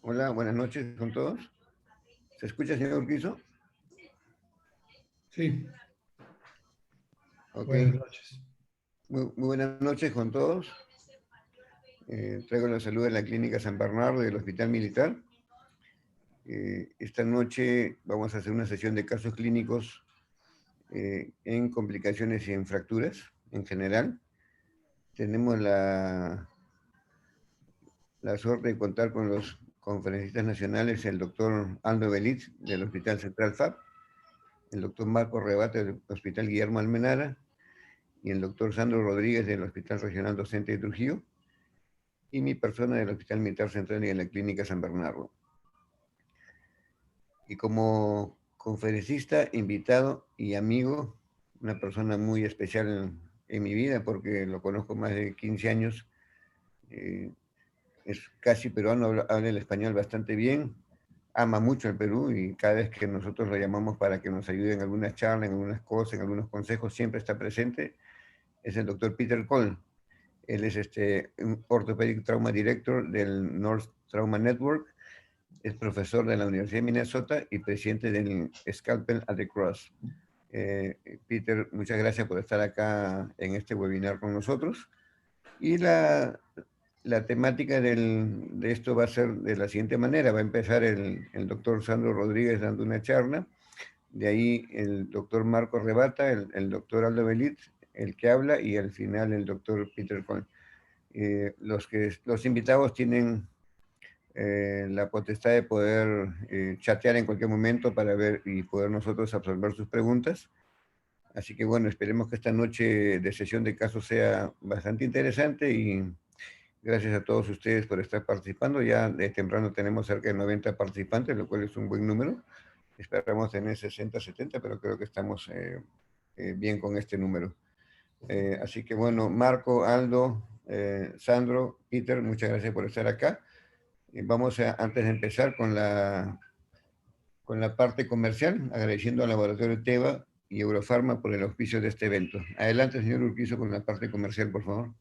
Hola, buenas noches con todos. ¿Se escucha, señor Urquizo? Sí, Ok. buenas noches. Muy buenas noches con todos. Traigo la salud de la Clínica San Bernardo del Hospital Militar. Esta noche vamos a hacer una sesión de casos clínicos en complicaciones y en fracturas en general. Tenemos la suerte de contar con los conferencistas nacionales, el doctor Aldo Belitz del Hospital Central FAP, el doctor Marco Rebate del Hospital Guillermo Almenara, y el doctor Sandro Rodríguez del Hospital Regional Docente de Trujillo, y mi persona del Hospital Militar Central y de la Clínica San Bernardo. Y como conferencista, invitado y amigo, una persona muy especial en mi vida porque lo conozco más de 15 años, es casi peruano, habla el español bastante bien, ama mucho el Perú y cada vez que nosotros lo llamamos para que nos ayude en algunas charlas, en algunas cosas, en algunos consejos, siempre está presente, es el doctor Peter Cole. Él es un Orthopedic Trauma Director del North Trauma Network, es profesor de la Universidad de Minnesota y presidente del Scalpel at the Cross. Peter, muchas gracias por estar acá en este webinar con nosotros. Y la temática de esto va a ser de la siguiente manera. Va a empezar el doctor Sandro Rodríguez dando una charla. De ahí el doctor Marco Rebata, el doctor Aldo Belit, el que habla, y al final el doctor Peter Cohn. Los invitados tienen la potestad de poder chatear en cualquier momento para ver y poder nosotros absorber sus preguntas. Así que bueno, esperemos que esta noche de sesión de casos sea bastante interesante y gracias a todos ustedes por estar participando. Ya de temprano tenemos cerca de 90 participantes, lo cual es un buen número. Esperamos tener 60, 70, pero creo que estamos bien con este número. Así que bueno, Marco, Aldo, Sandro, Peter, muchas gracias por estar acá. Vamos antes de empezar con la parte comercial, agradeciendo al laboratorio Teva y Eurofarma por el auspicio de este evento. Adelante, señor Urquizo, con la parte comercial, por favor.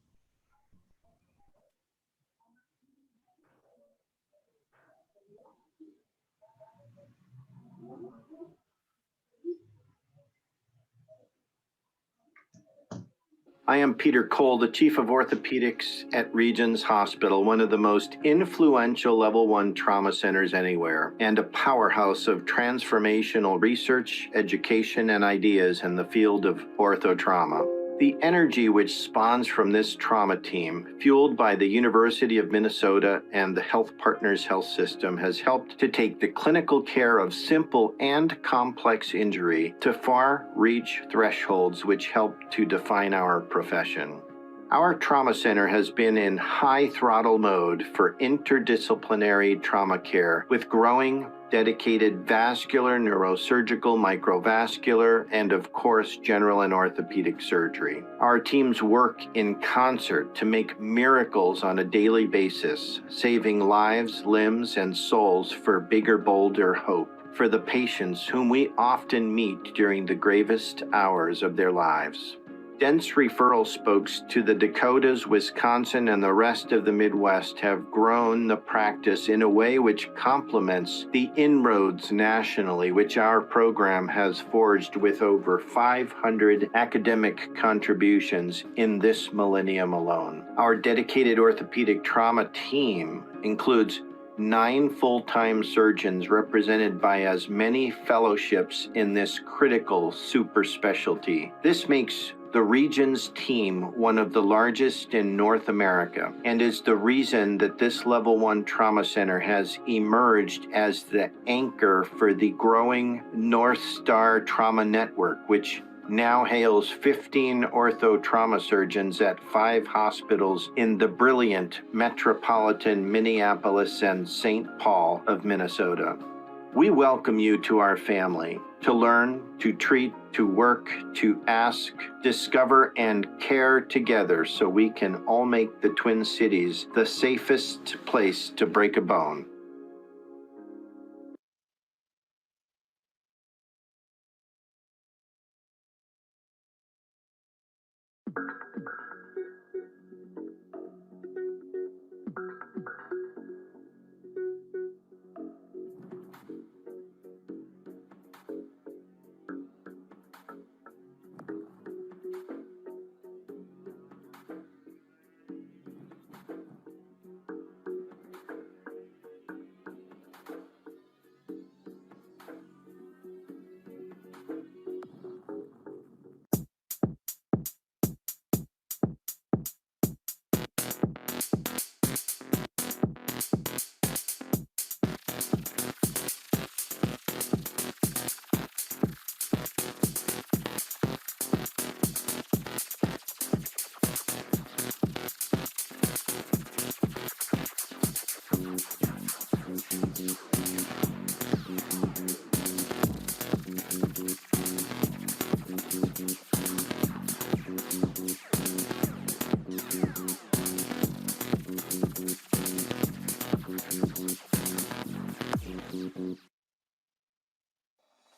I am Peter Cole, the Chief of Orthopedics at Regions Hospital, one of the most influential level 1 trauma centers anywhere, and a powerhouse of transformational research, education, and ideas in the field of orthotrauma. The energy which spawns from this trauma team, fueled by the University of Minnesota and the Health Partners Health System, has helped to take the clinical care of simple and complex injury to far-reach thresholds which help to define our profession. Our trauma center has been in high throttle mode for interdisciplinary trauma care with growing dedicated vascular, neurosurgical, microvascular, and of course, general and orthopedic surgery. Our teams work in concert to make miracles on a daily basis, saving lives, limbs, and souls for bigger, bolder hope for the patients whom we often meet during the gravest hours of their lives. Dense referral spokes to the Dakotas, Wisconsin, and the rest of the Midwest have grown the practice in a way which complements the inroads nationally, which our program has forged with over 500 academic contributions in this millennium alone. Our dedicated orthopedic trauma team includes 9 full-time surgeons represented by as many fellowships in this critical super specialty. This makes the Regions team one of the largest in North America and is the reason that this Level 1 Trauma Center has emerged as the anchor for the growing North Star Trauma Network, which now hails 15 ortho trauma surgeons at 5 hospitals in the brilliant metropolitan Minneapolis and St. Paul of Minnesota. We welcome you to our family, to learn, to treat, to work, to ask, discover, and care together so we can all make the Twin Cities the safest place to break a bone.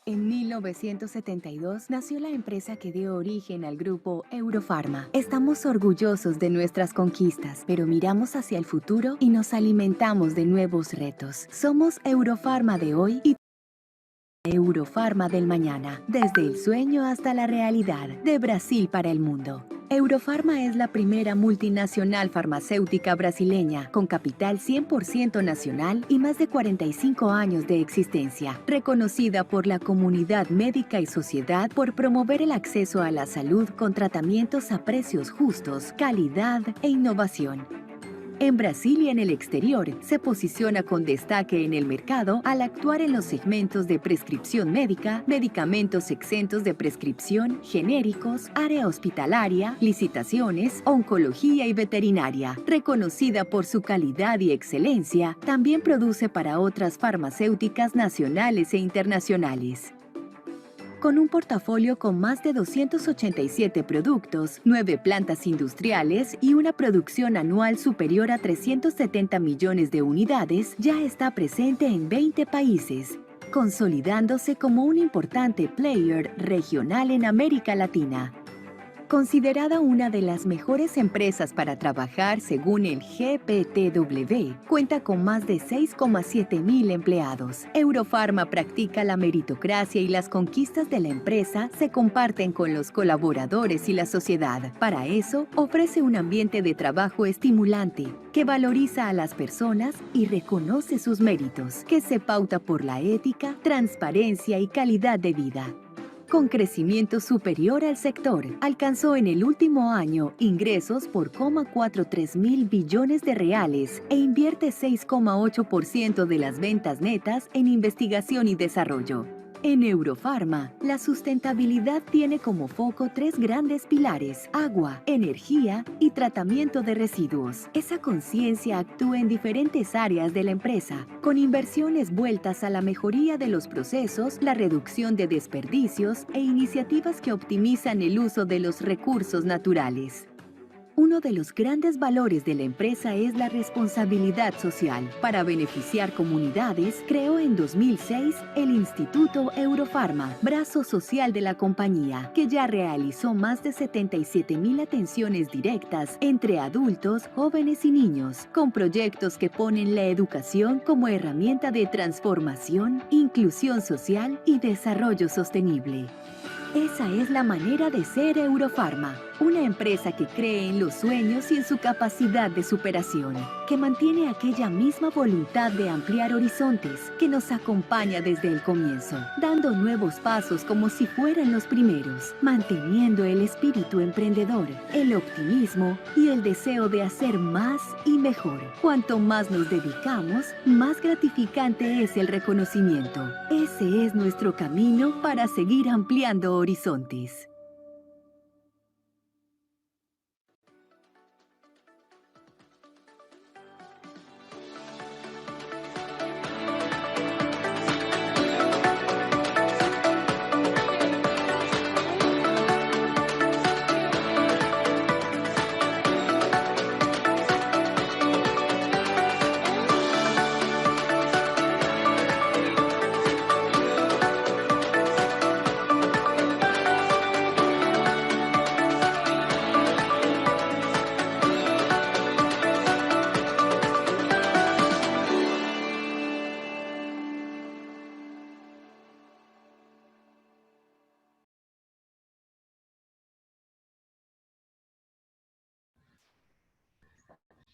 En 1972 nació la empresa que dio origen al grupo Eurofarma. Estamos orgullosos de nuestras conquistas, pero miramos hacia el futuro y nos alimentamos de nuevos retos. Somos Eurofarma de hoy y Eurofarma del mañana, desde el sueño hasta la realidad, de Brasil para el mundo. Eurofarma es la primera multinacional farmacéutica brasileña con capital 100% nacional y más de 45 años de existencia, reconocida por la comunidad médica y sociedad por promover el acceso a la salud con tratamientos a precios justos, calidad e innovación. En Brasil y en el exterior, se posiciona con destaque en el mercado al actuar en los segmentos de prescripción médica, medicamentos exentos de prescripción, genéricos, área hospitalaria, licitaciones, oncología y veterinaria. Reconocida por su calidad y excelencia, también produce para otras farmacéuticas nacionales e internacionales. Con un portafolio con más de 287 productos, 9 plantas industriales y una producción anual superior a 370 millones de unidades, ya está presente en 20 países, consolidándose como un importante player regional en América Latina. Considerada una de las mejores empresas para trabajar según el GPTW, cuenta con más de 6,7 mil empleados. Eurofarma practica la meritocracia y las conquistas de la empresa se comparten con los colaboradores y la sociedad. Para eso, ofrece un ambiente de trabajo estimulante, que valoriza a las personas y reconoce sus méritos, que se pauta por la ética, transparencia y calidad de vida. Con crecimiento superior al sector, alcanzó en el último año ingresos por 0,43 mil billones de reales e invierte 6,8% de las ventas netas en investigación y desarrollo. En Eurofarma, la sustentabilidad tiene como foco 3 grandes pilares: agua, energía y tratamiento de residuos. Esa conciencia actúa en diferentes áreas de la empresa, con inversiones vueltas a la mejoría de los procesos, la reducción de desperdicios e iniciativas que optimizan el uso de los recursos naturales. Uno de los grandes valores de la empresa es la responsabilidad social. Para beneficiar comunidades, creó en 2006 el Instituto Eurofarma, brazo social de la compañía, que ya realizó más de 77,000 atenciones directas entre adultos, jóvenes y niños, con proyectos que ponen la educación como herramienta de transformación, inclusión social y desarrollo sostenible. Esa es la manera de ser Eurofarma, una empresa que cree en los sueños y en su capacidad de superación, que mantiene aquella misma voluntad de ampliar horizontes, que nos acompaña desde el comienzo, dando nuevos pasos como si fueran los primeros, manteniendo el espíritu emprendedor, el optimismo y el deseo de hacer más y mejor. Cuanto más nos dedicamos, más gratificante es el reconocimiento. Ese es nuestro camino para seguir ampliando horizontes.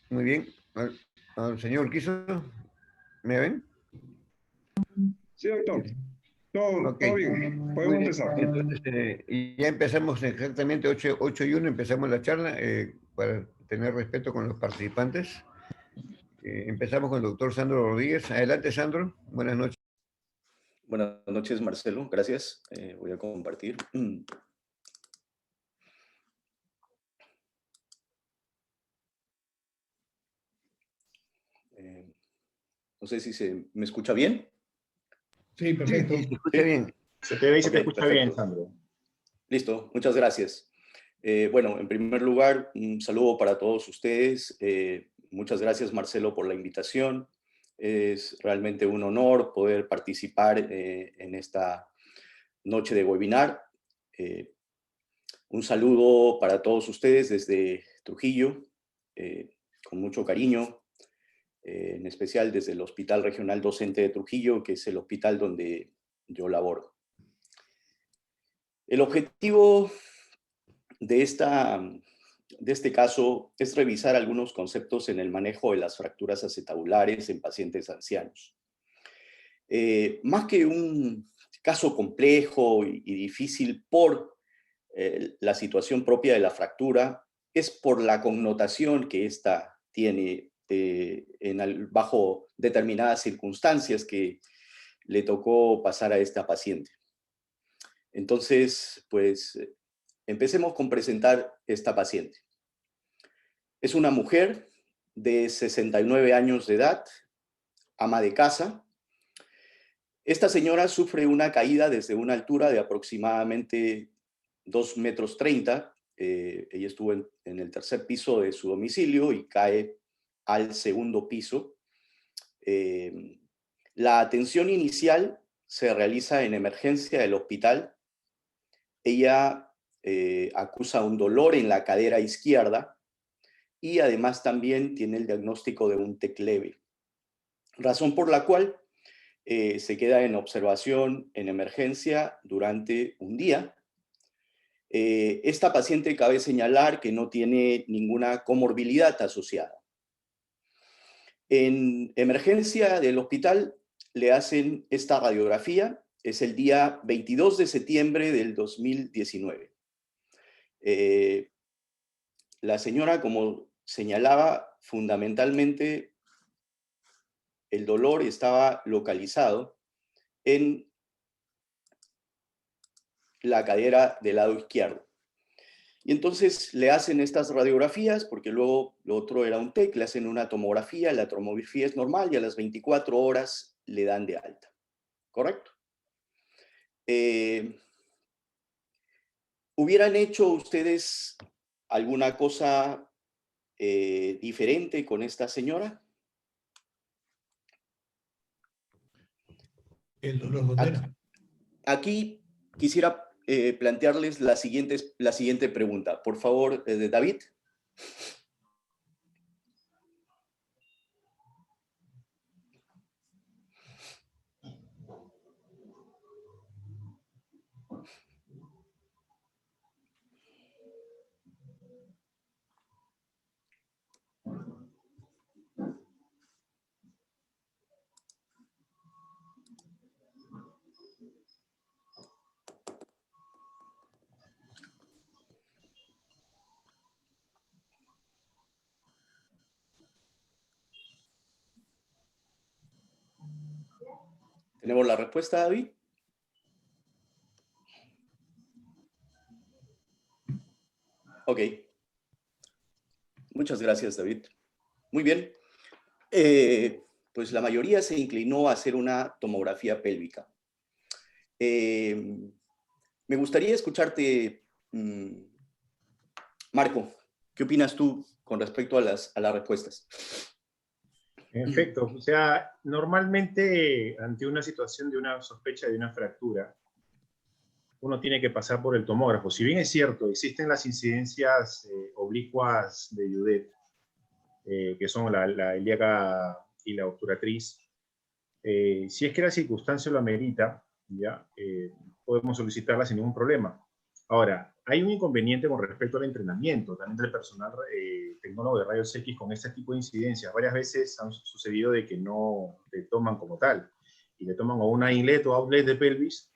Muy bien. Señor Quiso, ¿me ven? Sí, doctor. Todo, Ok. todo bien. Podemos Muy bien. empezar. Entonces, y ya empezamos exactamente 8:01, empezamos la charla para tener respeto con los participantes. Empezamos con el doctor Sandro Rodríguez. Adelante, Sandro. Buenas noches. Buenas noches, Marcelo. Gracias. Voy a compartir. No sé si me escucha bien. Sí, perfecto. Sí, se escucha bien. Se te ve y se te Ok, escucha perfecto. bien, Sandro. Listo, muchas gracias. Bueno, en primer lugar, un saludo para todos ustedes. Muchas gracias, Marcelo, por la invitación. Es realmente un honor poder participar en esta noche de webinar. Un saludo para todos ustedes desde Trujillo, con mucho cariño, en especial desde el Hospital Regional Docente de Trujillo, que es el hospital donde yo laboro. El objetivo de este caso es revisar algunos conceptos en el manejo de las fracturas acetabulares en pacientes ancianos. Más que un caso complejo y difícil por la situación propia de la fractura, es por la connotación que ésta tiene bajo determinadas circunstancias que le tocó pasar a esta paciente. Entonces, pues, empecemos con presentar esta paciente. Es una mujer de 69 años de edad, ama de casa. Esta señora sufre una caída desde una altura de aproximadamente 2,30 metros. Ella estuvo en el tercer piso de su domicilio y cae al segundo piso. La atención inicial se realiza en emergencia del hospital. Ella acusa un dolor en la cadera izquierda y además también tiene el diagnóstico de un TEC leve, razón por la cual se queda en observación en emergencia durante un día. Esta paciente cabe señalar que no tiene ninguna comorbilidad asociada. En emergencia del hospital le hacen esta radiografía, es el día 22 de septiembre del 2019. La señora, como señalaba, fundamentalmente el dolor estaba localizado en la cadera del lado izquierdo. Y entonces le hacen estas radiografías, porque luego lo otro era un TEC, le hacen una tomografía, la tomografía es normal y a las 24 horas le dan de alta. ¿Correcto? ¿Hubieran hecho ustedes alguna cosa diferente con esta señora? El dolor, ¿dónde era? Aquí quisiera plantearles la siguiente pregunta. Por favor, David. ¿Tenemos la respuesta, David? Ok. Muchas gracias, David. Muy bien. Pues la mayoría se inclinó a hacer una tomografía pélvica. Me gustaría escucharte, Marco. ¿Qué opinas tú con respecto a las respuestas? En efecto, o sea, normalmente ante una situación de una sospecha de una fractura, uno tiene que pasar por el tomógrafo. Si bien es cierto, existen las incidencias oblicuas de Judet, que son la ilíaca y la obturatriz, si es que la circunstancia lo amerita, ya, podemos solicitarla sin ningún problema. Ahora, hay un inconveniente con respecto al entrenamiento también del personal tecnólogo de rayos X con este tipo de incidencias. Varias veces han sucedido de que no le toman como tal, y le toman o una inlet o outlet de pelvis,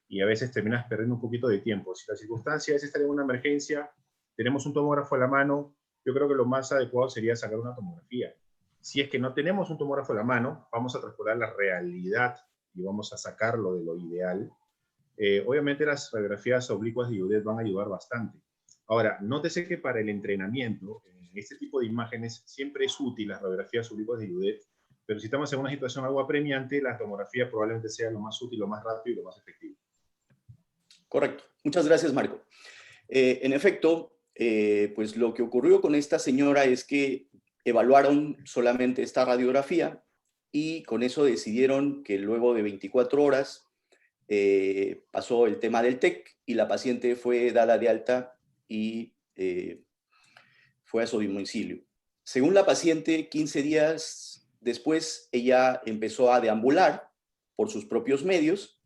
y a veces terminas perdiendo un poquito de tiempo. Si la circunstancia es estar en una emergencia, tenemos un tomógrafo a la mano, yo creo que lo más adecuado sería sacar una tomografía. Si es que no tenemos un tomógrafo a la mano, vamos a transportar la realidad y vamos a sacarlo de lo ideal. Obviamente las radiografías oblicuas de Judet van a ayudar bastante. Ahora, nótese que para el entrenamiento, en este tipo de imágenes, siempre es útil las radiografías oblicuas de Judet, pero si estamos en una situación algo apremiante, la tomografía probablemente sea lo más útil, lo más rápido y lo más efectivo. Correcto. Muchas gracias, Marco. En efecto, pues lo que ocurrió con esta señora es que evaluaron solamente esta radiografía y con eso decidieron que luego de 24 horas pasó el tema del TEC y la paciente fue dada de alta y fue a su domicilio. Según la paciente, 15 días después ella empezó a deambular por sus propios medios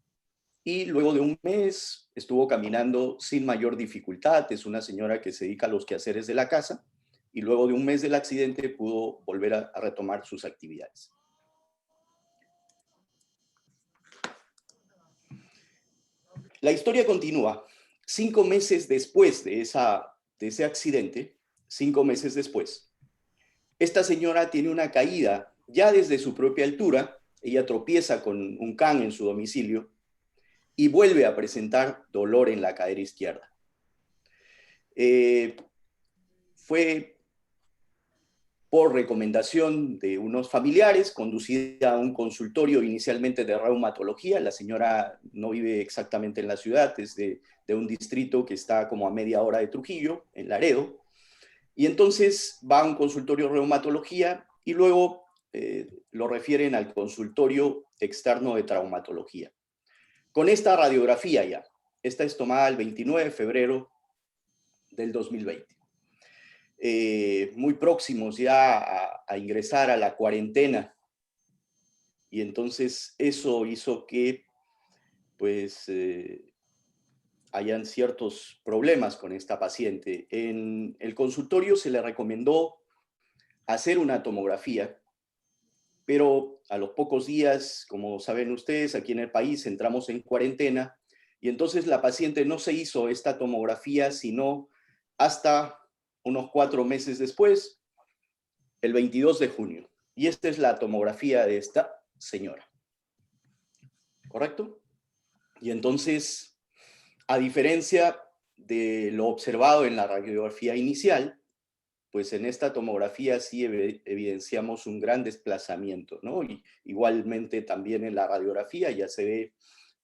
y luego de un mes estuvo caminando sin mayor dificultad. Es una señora que se dedica a los quehaceres de la casa y luego de un mes del accidente pudo volver a retomar sus actividades. La historia continúa. 5 meses después de ese accidente, 5 meses después, esta señora tiene una caída ya desde su propia altura. Ella tropieza con un can en su domicilio y vuelve a presentar dolor en la cadera izquierda. Fue por recomendación de unos familiares, conducida a un consultorio inicialmente de reumatología. La señora no vive exactamente en la ciudad, es de un distrito que está como a media hora de Trujillo, en Laredo. Y entonces va a un consultorio de reumatología y luego lo refieren al consultorio externo de traumatología. Con esta radiografía ya, esta es tomada el 29 de febrero del 2020. Muy próximos ya a ingresar a la cuarentena. Y entonces eso hizo que pues hayan ciertos problemas con esta paciente. En el consultorio se le recomendó hacer una tomografía, pero a los pocos días, como saben ustedes, aquí en el país entramos en cuarentena y entonces la paciente no se hizo esta tomografía sino hasta unos 4 meses después, el 22 de junio. Y esta es la tomografía de esta señora. ¿Correcto? Y entonces, a diferencia de lo observado en la radiografía inicial, pues en esta tomografía sí evidenciamos un gran desplazamiento, ¿no? Y igualmente también en la radiografía ya se ve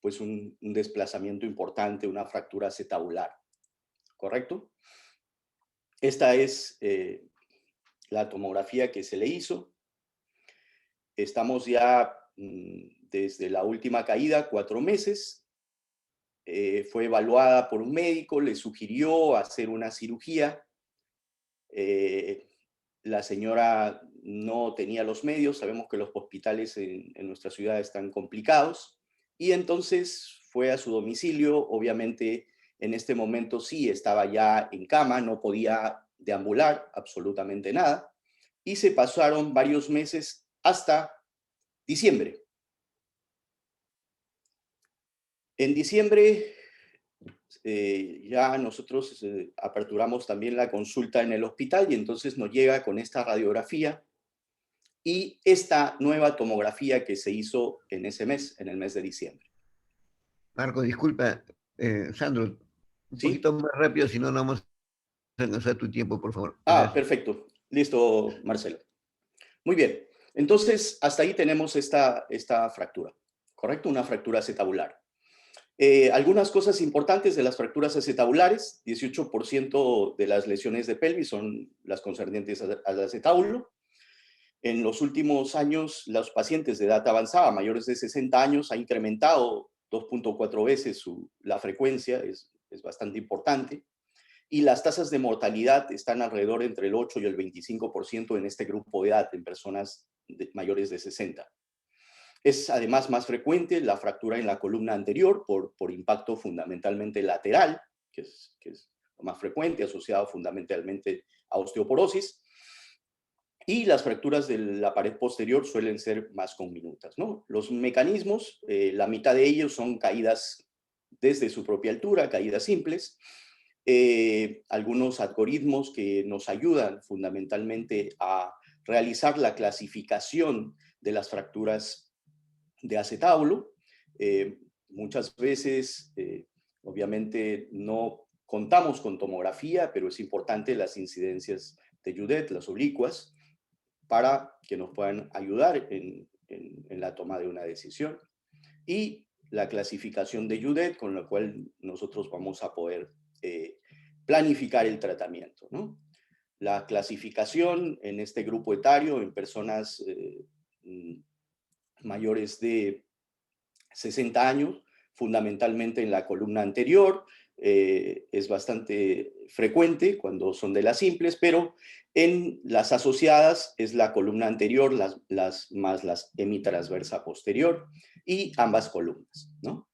pues un desplazamiento importante, una fractura acetabular. ¿Correcto? Esta es la tomografía que se le hizo. Estamos ya desde la última caída, 4 meses. Fue evaluada por un médico, le sugirió hacer una cirugía. La señora no tenía los medios, sabemos que los hospitales en nuestra ciudad están complicados, y entonces fue a su domicilio. Obviamente en este momento sí estaba ya en cama, no podía deambular absolutamente nada, y se pasaron varios meses hasta diciembre. En diciembre ya nosotros aperturamos también la consulta en el hospital y entonces nos llega con esta radiografía y esta nueva tomografía que se hizo en ese mes, en el mes de diciembre. Marco, disculpa, Sandro, un ¿Sí? poquito más rápido, si no, no vamos a alcanzar tu tiempo, por favor. Ah, Gracias. perfecto. Listo, Marcelo. Muy bien. Entonces, hasta ahí tenemos esta fractura, ¿correcto? Una fractura acetabular. Algunas cosas importantes de las fracturas acetabulares: 18% de las lesiones de pelvis son las concernientes al acetábulo. En los últimos años, los pacientes de edad avanzada, mayores de 60 años, ha incrementado 2.4 veces la frecuencia, es bastante importante. Y las tasas de mortalidad están alrededor entre el 8 y el 25% en este grupo de edad, en personas mayores de 60. Es además más frecuente la fractura en la columna anterior por impacto fundamentalmente lateral, que es lo más frecuente, asociado fundamentalmente a osteoporosis. Y las fracturas de la pared posterior suelen ser más conminutas, ¿no? Los mecanismos, la mitad de ellos son caídas desde su propia altura, caídas simples. Algunos algoritmos que nos ayudan fundamentalmente a realizar la clasificación de las fracturas de acetábulo. Muchas veces, obviamente, no contamos con tomografía, pero es importante las incidencias de Judet, las oblicuas, para que nos puedan ayudar en la toma de una decisión. Y la clasificación de Judet, con la cual nosotros vamos a poder planificar el tratamiento, ¿no? La clasificación en este grupo etario, en personas mayores de 60 años, fundamentalmente en la columna anterior. Es bastante frecuente cuando son de las simples, pero en las asociadas es la columna anterior más la hemitransversa posterior y ambas columnas, ¿no?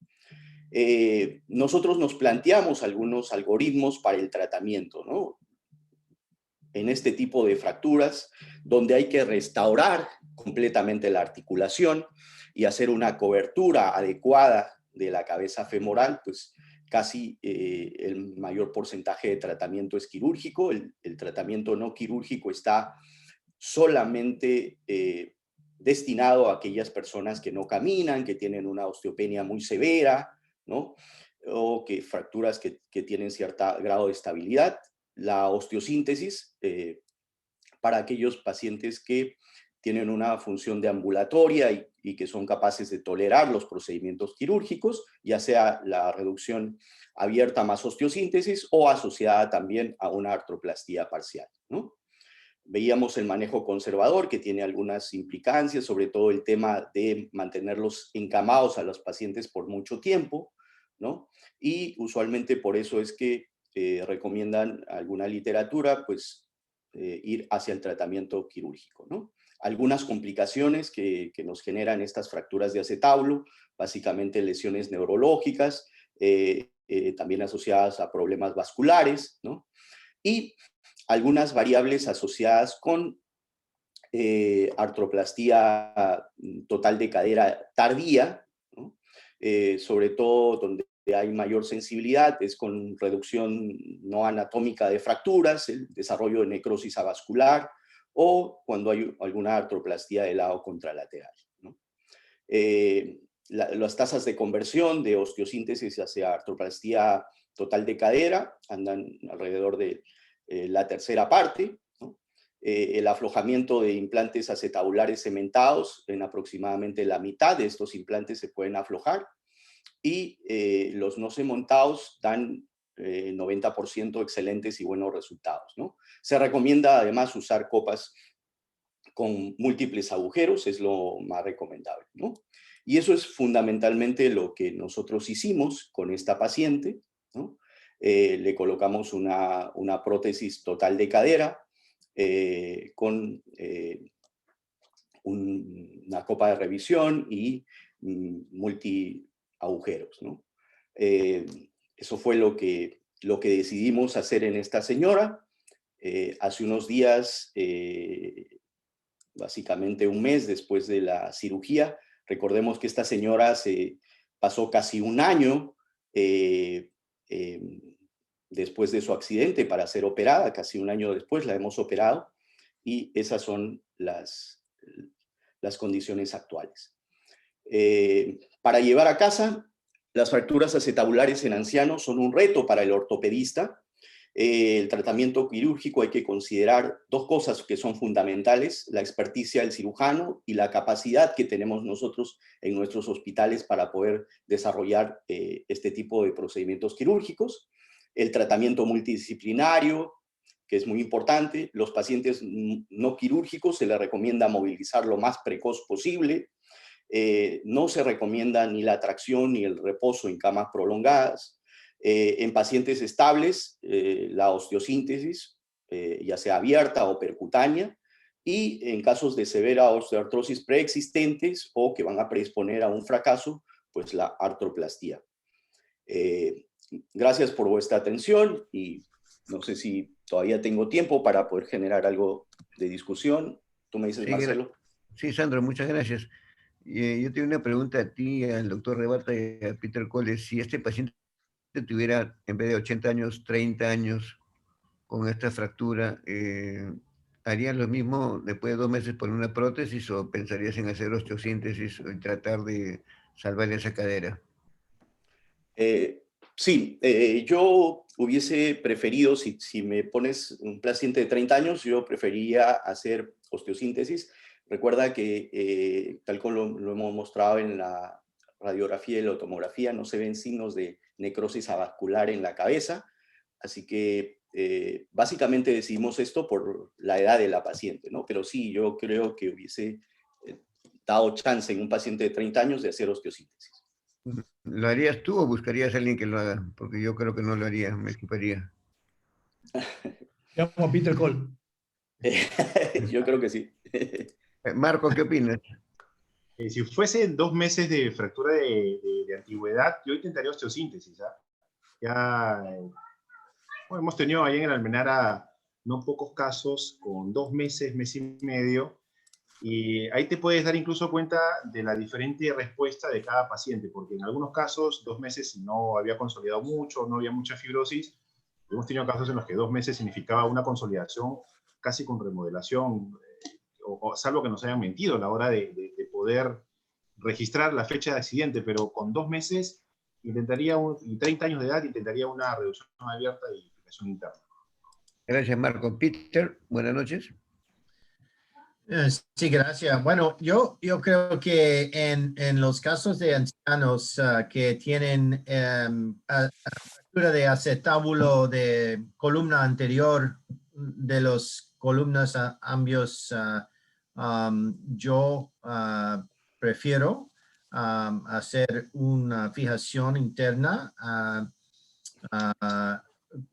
Nosotros nos planteamos algunos algoritmos para el tratamiento, ¿no? En este tipo de fracturas, donde hay que restaurar completamente la articulación y hacer una cobertura adecuada de la cabeza femoral, pues casi el mayor porcentaje de tratamiento es quirúrgico. El tratamiento no quirúrgico está solamente destinado a aquellas personas que no caminan, que tienen una osteopenia muy severa, ¿no? O que fracturas que tienen cierto grado de estabilidad. La osteosíntesis para aquellos pacientes que tienen una función deambulatoria y que son capaces de tolerar los procedimientos quirúrgicos, ya sea la reducción abierta más osteosíntesis o asociada también a una artroplastía parcial, ¿no? Veíamos el manejo conservador, que tiene algunas implicancias, sobre todo el tema de mantenerlos encamados a los pacientes por mucho tiempo, ¿no? Y usualmente por eso es que recomiendan alguna literatura, pues ir hacia el tratamiento quirúrgico, ¿no? Algunas complicaciones que nos generan estas fracturas de acetábulo, básicamente lesiones neurológicas, también asociadas a problemas vasculares, ¿no? Y algunas variables asociadas con artroplastía total de cadera tardía, ¿no? Sobre todo donde hay mayor sensibilidad, es con reducción no anatómica de fracturas, el desarrollo de necrosis avascular, o cuando hay alguna artroplastía de lado contralateral, ¿no? Las tasas de conversión de osteosíntesis hacia artroplastía total de cadera andan alrededor de la tercera parte, ¿no? El aflojamiento de implantes acetabulares cementados, en aproximadamente la mitad de estos implantes se pueden aflojar, y los no cementados dan 90% excelentes y buenos resultados, ¿no? Se recomienda además usar copas con múltiples agujeros, es lo más recomendable, ¿no? Y eso es fundamentalmente lo que nosotros hicimos con esta paciente, ¿no? Le colocamos una prótesis total de cadera con una copa de revisión y multi-agujeros, ¿no? Eso fue lo que decidimos hacer en esta señora. Hace unos días, básicamente un mes después de la cirugía, recordemos que esta señora se pasó casi un año después de su accidente para ser operada, casi un año después la hemos operado, y esas son las condiciones actuales. Para llevar a casa, las fracturas acetabulares en ancianos son un reto para el ortopedista. El tratamiento quirúrgico hay que considerar dos cosas que son fundamentales: la experticia del cirujano y la capacidad que tenemos nosotros en nuestros hospitales para poder desarrollar este tipo de procedimientos quirúrgicos. El tratamiento multidisciplinario, que es muy importante. Los pacientes no quirúrgicos se les recomienda movilizar lo más precoz posible. No se recomienda ni la tracción ni el reposo en camas prolongadas. En pacientes estables, la osteosíntesis, ya sea abierta o percutánea, y en casos de severa osteoartrosis preexistentes o que van a predisponer a un fracaso, pues la artroplastía. Gracias por vuestra atención y no sé si todavía tengo tiempo para poder generar algo de discusión. Tú me dices, Sí, Marcelo. sí, Sandro, muchas gracias. Yo tengo una pregunta a ti, al doctor Rebata y a Peter Cole. Si este paciente tuviera, en vez de 80 años, 30 años con esta fractura, ¿harías lo mismo después de 2 meses por una prótesis o pensarías en hacer osteosíntesis y tratar de salvar esa cadera? Sí, yo hubiese preferido, si me pones un paciente de 30 años, yo preferiría hacer osteosíntesis. Recuerda que, tal como lo hemos mostrado en la radiografía y la tomografía, no se ven signos de necrosis avascular en la cabeza, así que básicamente decidimos esto por la edad de la paciente, ¿no? Pero sí, yo creo que hubiese dado chance en un paciente de 30 años de hacer osteosíntesis. ¿Lo harías tú o buscarías a alguien que lo haga? Porque yo creo que no lo haría, me equiparía. Llamo a Peter Cole. Yo creo que sí. Marco, ¿qué opinas? Si fuese 2 meses de fractura de antigüedad, yo intentaría osteosíntesis. ¿Ah? Ya bueno, hemos tenido ahí en el Almenara no pocos casos con 2 meses, mes y medio, y ahí te puedes dar incluso cuenta de la diferente respuesta de cada paciente, porque en algunos casos 2 meses no había consolidado mucho, no había mucha fibrosis. Hemos tenido casos en los que 2 meses significaba una consolidación casi con remodelación, o salvo que nos hayan mentido a la hora de poder registrar la fecha de accidente, pero con 2 meses intentaría, y 30 años de edad, intentaría una reducción abierta y fijación interna. Gracias, Marco. Peter, buenas noches. Sí, gracias. Bueno, yo creo que en los casos de ancianos que tienen fractura de acetábulo de columna anterior de los columnas ambios, yo prefiero hacer una fijación interna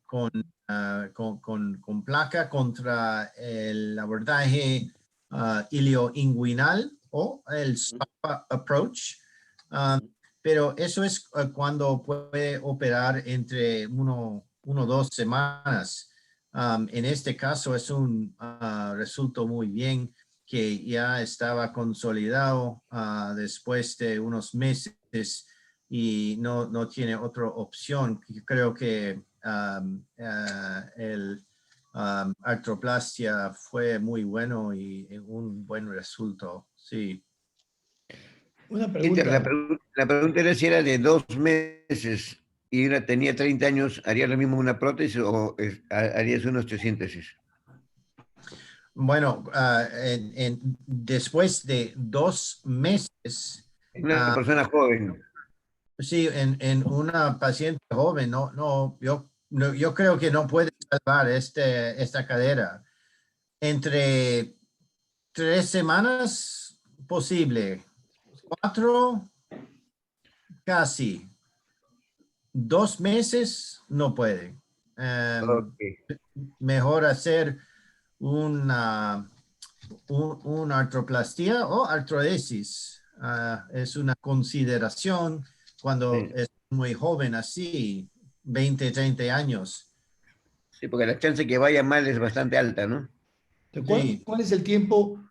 con placa contra el abordaje ilioinguinal o el SPA approach, pero eso es cuando puede operar entre 1 o 2 semanas. En este caso es un resultado muy bien que ya estaba consolidado después de unos meses y no tiene otra opción. Yo creo que el artroplastia fue muy bueno y un buen resultado, sí. Una Peter, pregunta. la pregunta era si era de 2 meses y tenía 30 años, ¿harías lo mismo una prótesis o harías una osteosíntesis? Bueno, después de 2 meses, Una persona joven. sí, en una paciente joven, yo creo que no puede salvar esta cadera. Entre 3 semanas, posible. 4, casi. 2 meses, no puede. Okay. Mejor hacer una artroplastía o artrodesis. Es una consideración cuando Sí. es muy joven, así, 20, 30 años. Sí, porque la chance que vaya mal es bastante alta, ¿no? Sí. ¿Cuál es el tiempo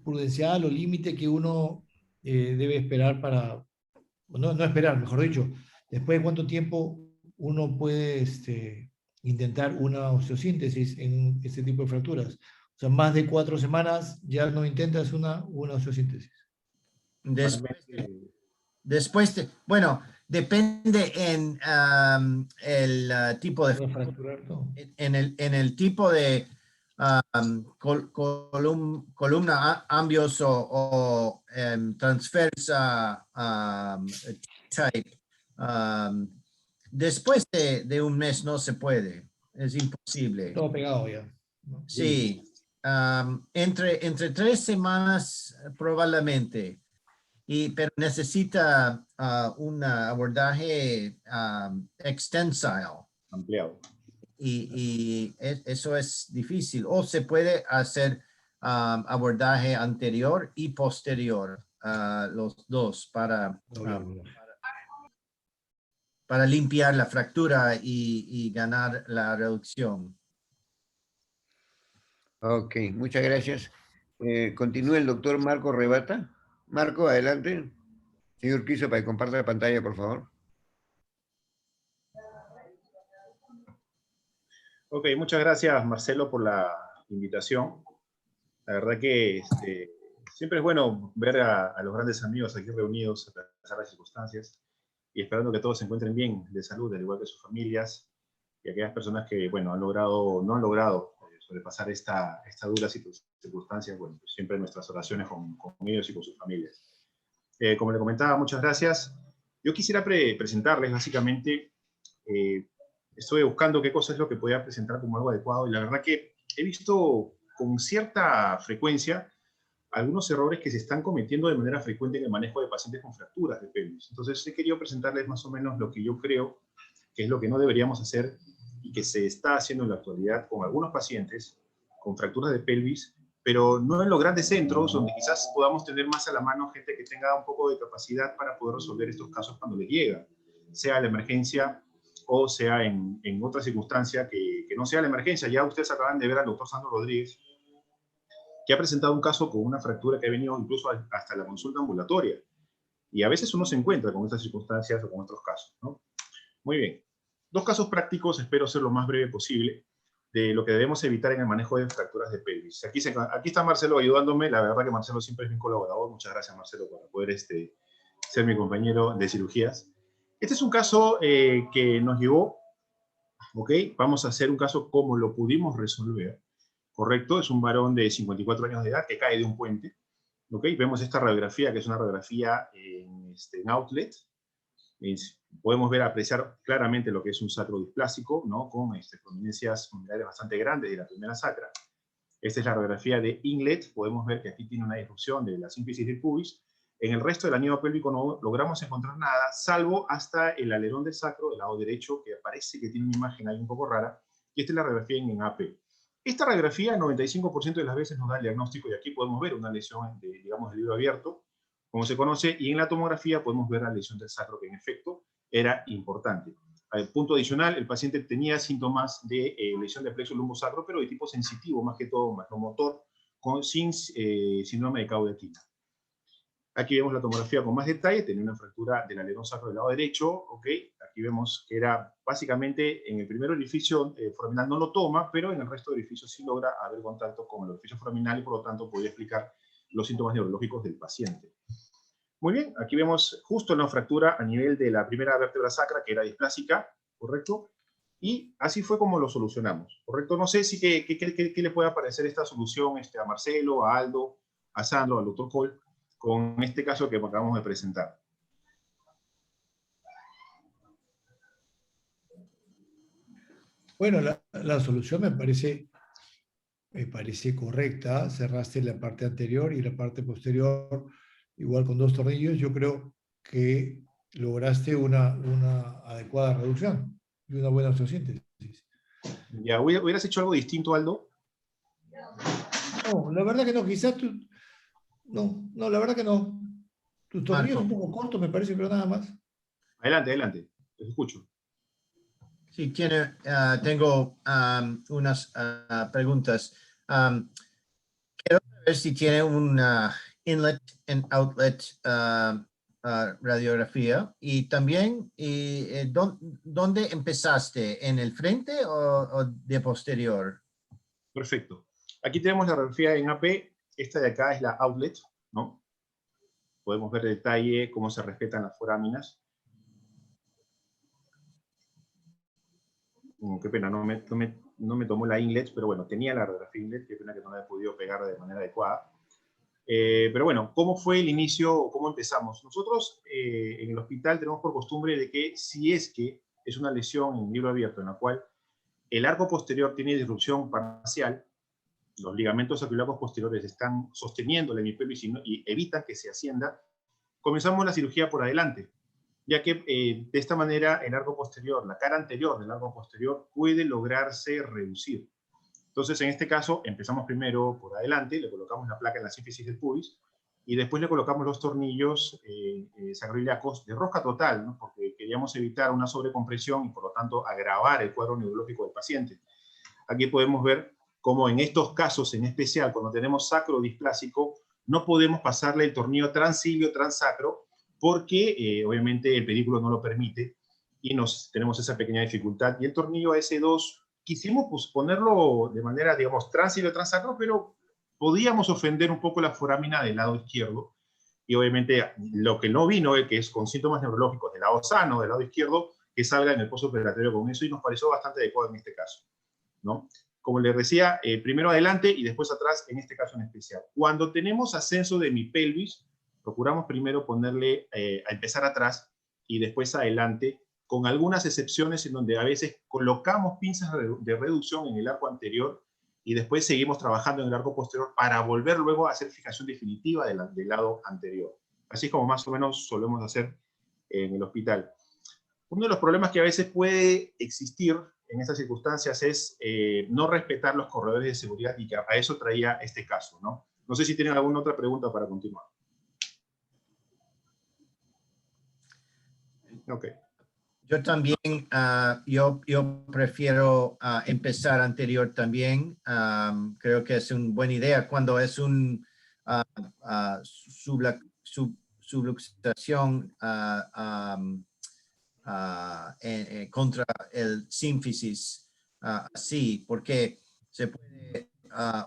prudencial o límite que uno debe esperar para, no esperar, mejor dicho, después de cuánto tiempo uno puede intentar una osteosíntesis en este tipo de fracturas? O sea, más de 4 semanas ya no intentas una osteosíntesis. Bueno, depende en el tipo de Para fracturar todo. en el tipo de columna ambios o transversa type. Después de 1 mes no se puede, es imposible. Todo pegado ya, ¿no? Sí, entre 3 semanas probablemente. Pero necesita un abordaje extensile. Ampliado. Y eso es difícil. O se puede hacer abordaje anterior y posterior, los dos, para limpiar la fractura y ganar la reducción. Ok, muchas gracias. Continúa el doctor Marco Rebata. Marco, adelante. Señor Quiso, para que comparta la pantalla, por favor. Ok, muchas gracias, Marcelo, por la invitación. La verdad que siempre es bueno ver a los grandes amigos aquí reunidos a pesar de las circunstancias y esperando que todos se encuentren bien de salud, al igual que sus familias y aquellas personas que, bueno, no han logrado sobrepasar esta dura circunstancia. Bueno, pues siempre nuestras oraciones con ellos y con sus familias. Como le comentaba, muchas gracias. Yo quisiera presentarles básicamente, estoy buscando qué cosa es lo que podía presentar como algo adecuado y la verdad que he visto con cierta frecuencia algunos errores que se están cometiendo de manera frecuente en el manejo de pacientes con fracturas de pelvis. Entonces he querido presentarles más o menos lo que yo creo que es lo que no deberíamos hacer y que se está haciendo en la actualidad con algunos pacientes con fracturas de pelvis, pero no en los grandes centros, donde quizás podamos tener más a la mano gente que tenga un poco de capacidad para poder resolver estos casos cuando les llega, sea la emergencia o sea en otra circunstancia que no sea la emergencia. Ya ustedes acaban de ver al doctor Sandro Rodríguez, que ha presentado un caso con una fractura que ha venido incluso hasta la consulta ambulatoria. Y a veces uno se encuentra con estas circunstancias o con otros casos, ¿no? Muy bien. Dos casos prácticos, espero ser lo más breve posible, de lo que debemos evitar en el manejo de fracturas de pelvis. Aquí está Marcelo ayudándome. La verdad que Marcelo siempre es mi colaborador. Muchas gracias, Marcelo, por poder ser mi compañero de cirugías. Este es un caso que nos llevó, ¿ok? Vamos a hacer un caso como lo pudimos resolver, ¿correcto? Es un varón de 54 años de edad que cae de un puente, ¿ok? Vemos esta radiografía, que es una radiografía en outlet. Podemos ver, apreciar claramente lo que es un sacro displásico, ¿no? Con prominencias familiares bastante grandes de la primera sacra. Esta es la radiografía de inlet. Podemos ver que aquí tiene una disrupción de la sínfisis del pubis. En el resto del anillo pélvico no logramos encontrar nada, salvo hasta el alerón del sacro, del lado derecho, que parece que tiene una imagen ahí un poco rara. Y esta es la radiografía en AP. Esta radiografía, 95% de las veces nos da el diagnóstico, y aquí podemos ver una lesión, digamos, del libro abierto, como se conoce, y en la tomografía podemos ver la lesión del sacro, que en efecto era importante. Al punto adicional, el paciente tenía síntomas de lesión de plexo lumbosacro, pero de tipo sensitivo, más que todo motor, sin síndrome de caudetina. Aquí vemos la tomografía con más detalle, tenía una fractura del alerón sacro del lado derecho, ¿ok? Aquí vemos que era básicamente en el primer orificio foraminal no lo toma, pero en el resto de orificios sí logra haber contacto con el orificio foraminal y por lo tanto podría explicar los síntomas neurológicos del paciente. Muy bien, aquí vemos justo la fractura a nivel de la primera vértebra sacra, que era displásica, ¿correcto? Y así fue como lo solucionamos, ¿correcto? No sé si qué le puede parecer esta solución a Marcelo, a Aldo, a Sandro, al doctor Cole, con este caso que acabamos de presentar. Bueno, la solución me parece correcta. Cerraste la parte anterior y la parte posterior igual con 2 tornillos. Yo creo que lograste una adecuada reducción y una buena osteosíntesis. ¿Ya hubieras hecho algo distinto, Aldo? No, la verdad que no. Quizás tú... No, la verdad que no. Tus tornillos son un poco cortos, me parece, pero nada más. Adelante. Te escucho. Sí, tengo unas preguntas. Quiero saber si tiene una inlet and outlet radiografía, y también ¿dónde empezaste? ¿En el frente o de posterior? Perfecto. Aquí tenemos la radiografía en AP. Esta de acá es la outlet, ¿no? Podemos ver detalle, cómo se respetan las foráminas. Qué pena, no me tomó la inlet, pero bueno, tenía la radiografía inlet, qué pena que no la he podido pegar de manera adecuada. Pero bueno, ¿cómo fue el inicio o cómo empezamos? Nosotros en el hospital tenemos por costumbre de que si es que es una lesión en libro abierto en la cual el arco posterior tiene disrupción parcial, los ligamentos sacroiliacos posteriores están sosteniendo la hemipelvis y evitan que se ascienda, comenzamos la cirugía por adelante, ya que de esta manera el arco posterior, la cara anterior del arco posterior puede lograrse reducir. Entonces, en este caso, empezamos primero por adelante, le colocamos la placa en la sínfisis del pubis, y después le colocamos los tornillos sacroiliacos de rosca total, ¿no? Porque queríamos evitar una sobrecompresión y, por lo tanto, agravar el cuadro neurológico del paciente. Aquí podemos ver cómo en estos casos, en especial, cuando tenemos sacro displásico, no podemos pasarle el tornillo transilio, transacro, porque obviamente el pedículo no lo permite, y tenemos esa pequeña dificultad. Y el tornillo S2, quisimos pues, ponerlo de manera, digamos, transilio, transacro, pero podíamos ofender un poco la forámina del lado izquierdo, y obviamente lo que no vino, que es con síntomas neurológicos del lado sano, del lado izquierdo, que salga en el postoperatorio con eso, y nos pareció bastante adecuado en este caso, ¿no? Como les decía, primero adelante y después atrás, en este caso en especial. Cuando tenemos ascenso de hemipelvis, procuramos primero ponerle a empezar atrás y después adelante, con algunas excepciones en donde a veces colocamos pinzas de reducción en el arco anterior y después seguimos trabajando en el arco posterior para volver luego a hacer fijación definitiva del lado anterior. Así como más o menos solemos hacer en el hospital. Uno de los problemas que a veces puede existir en estas circunstancias es no respetar los corredores de seguridad, y que a eso traía este caso, ¿no? No sé si tienen alguna otra pregunta para continuar. Ok. Yo también, yo prefiero empezar anterior también. Creo que es una buena idea cuando es un subluxación contra el sínfisis, así, porque se puede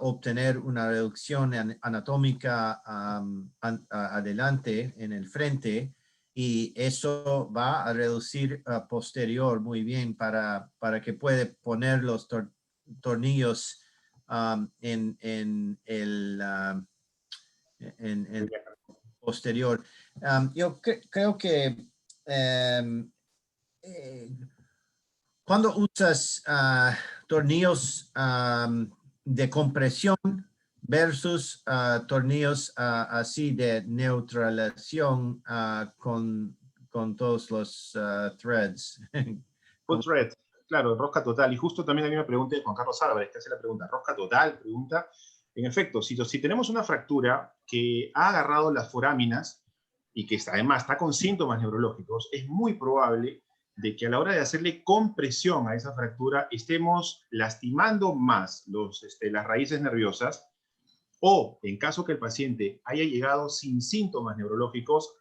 obtener una reducción anatómica adelante en el frente, y eso va a reducir posterior muy bien para que puede poner los tornillos en el posterior. Yo creo que cuando usas tornillos de compresión versus tornillos así de neutralización con todos los threads. Full thread, claro, rosca total. Y justo también hay una pregunta de Juan Carlos Álvarez, que hace la pregunta, rosca total, pregunta. En efecto, si tenemos una fractura que ha agarrado las foráminas y que además está con síntomas neurológicos, es muy probable de que a la hora de hacerle compresión a esa fractura estemos lastimando más las raíces nerviosas, o en caso que el paciente haya llegado sin síntomas neurológicos,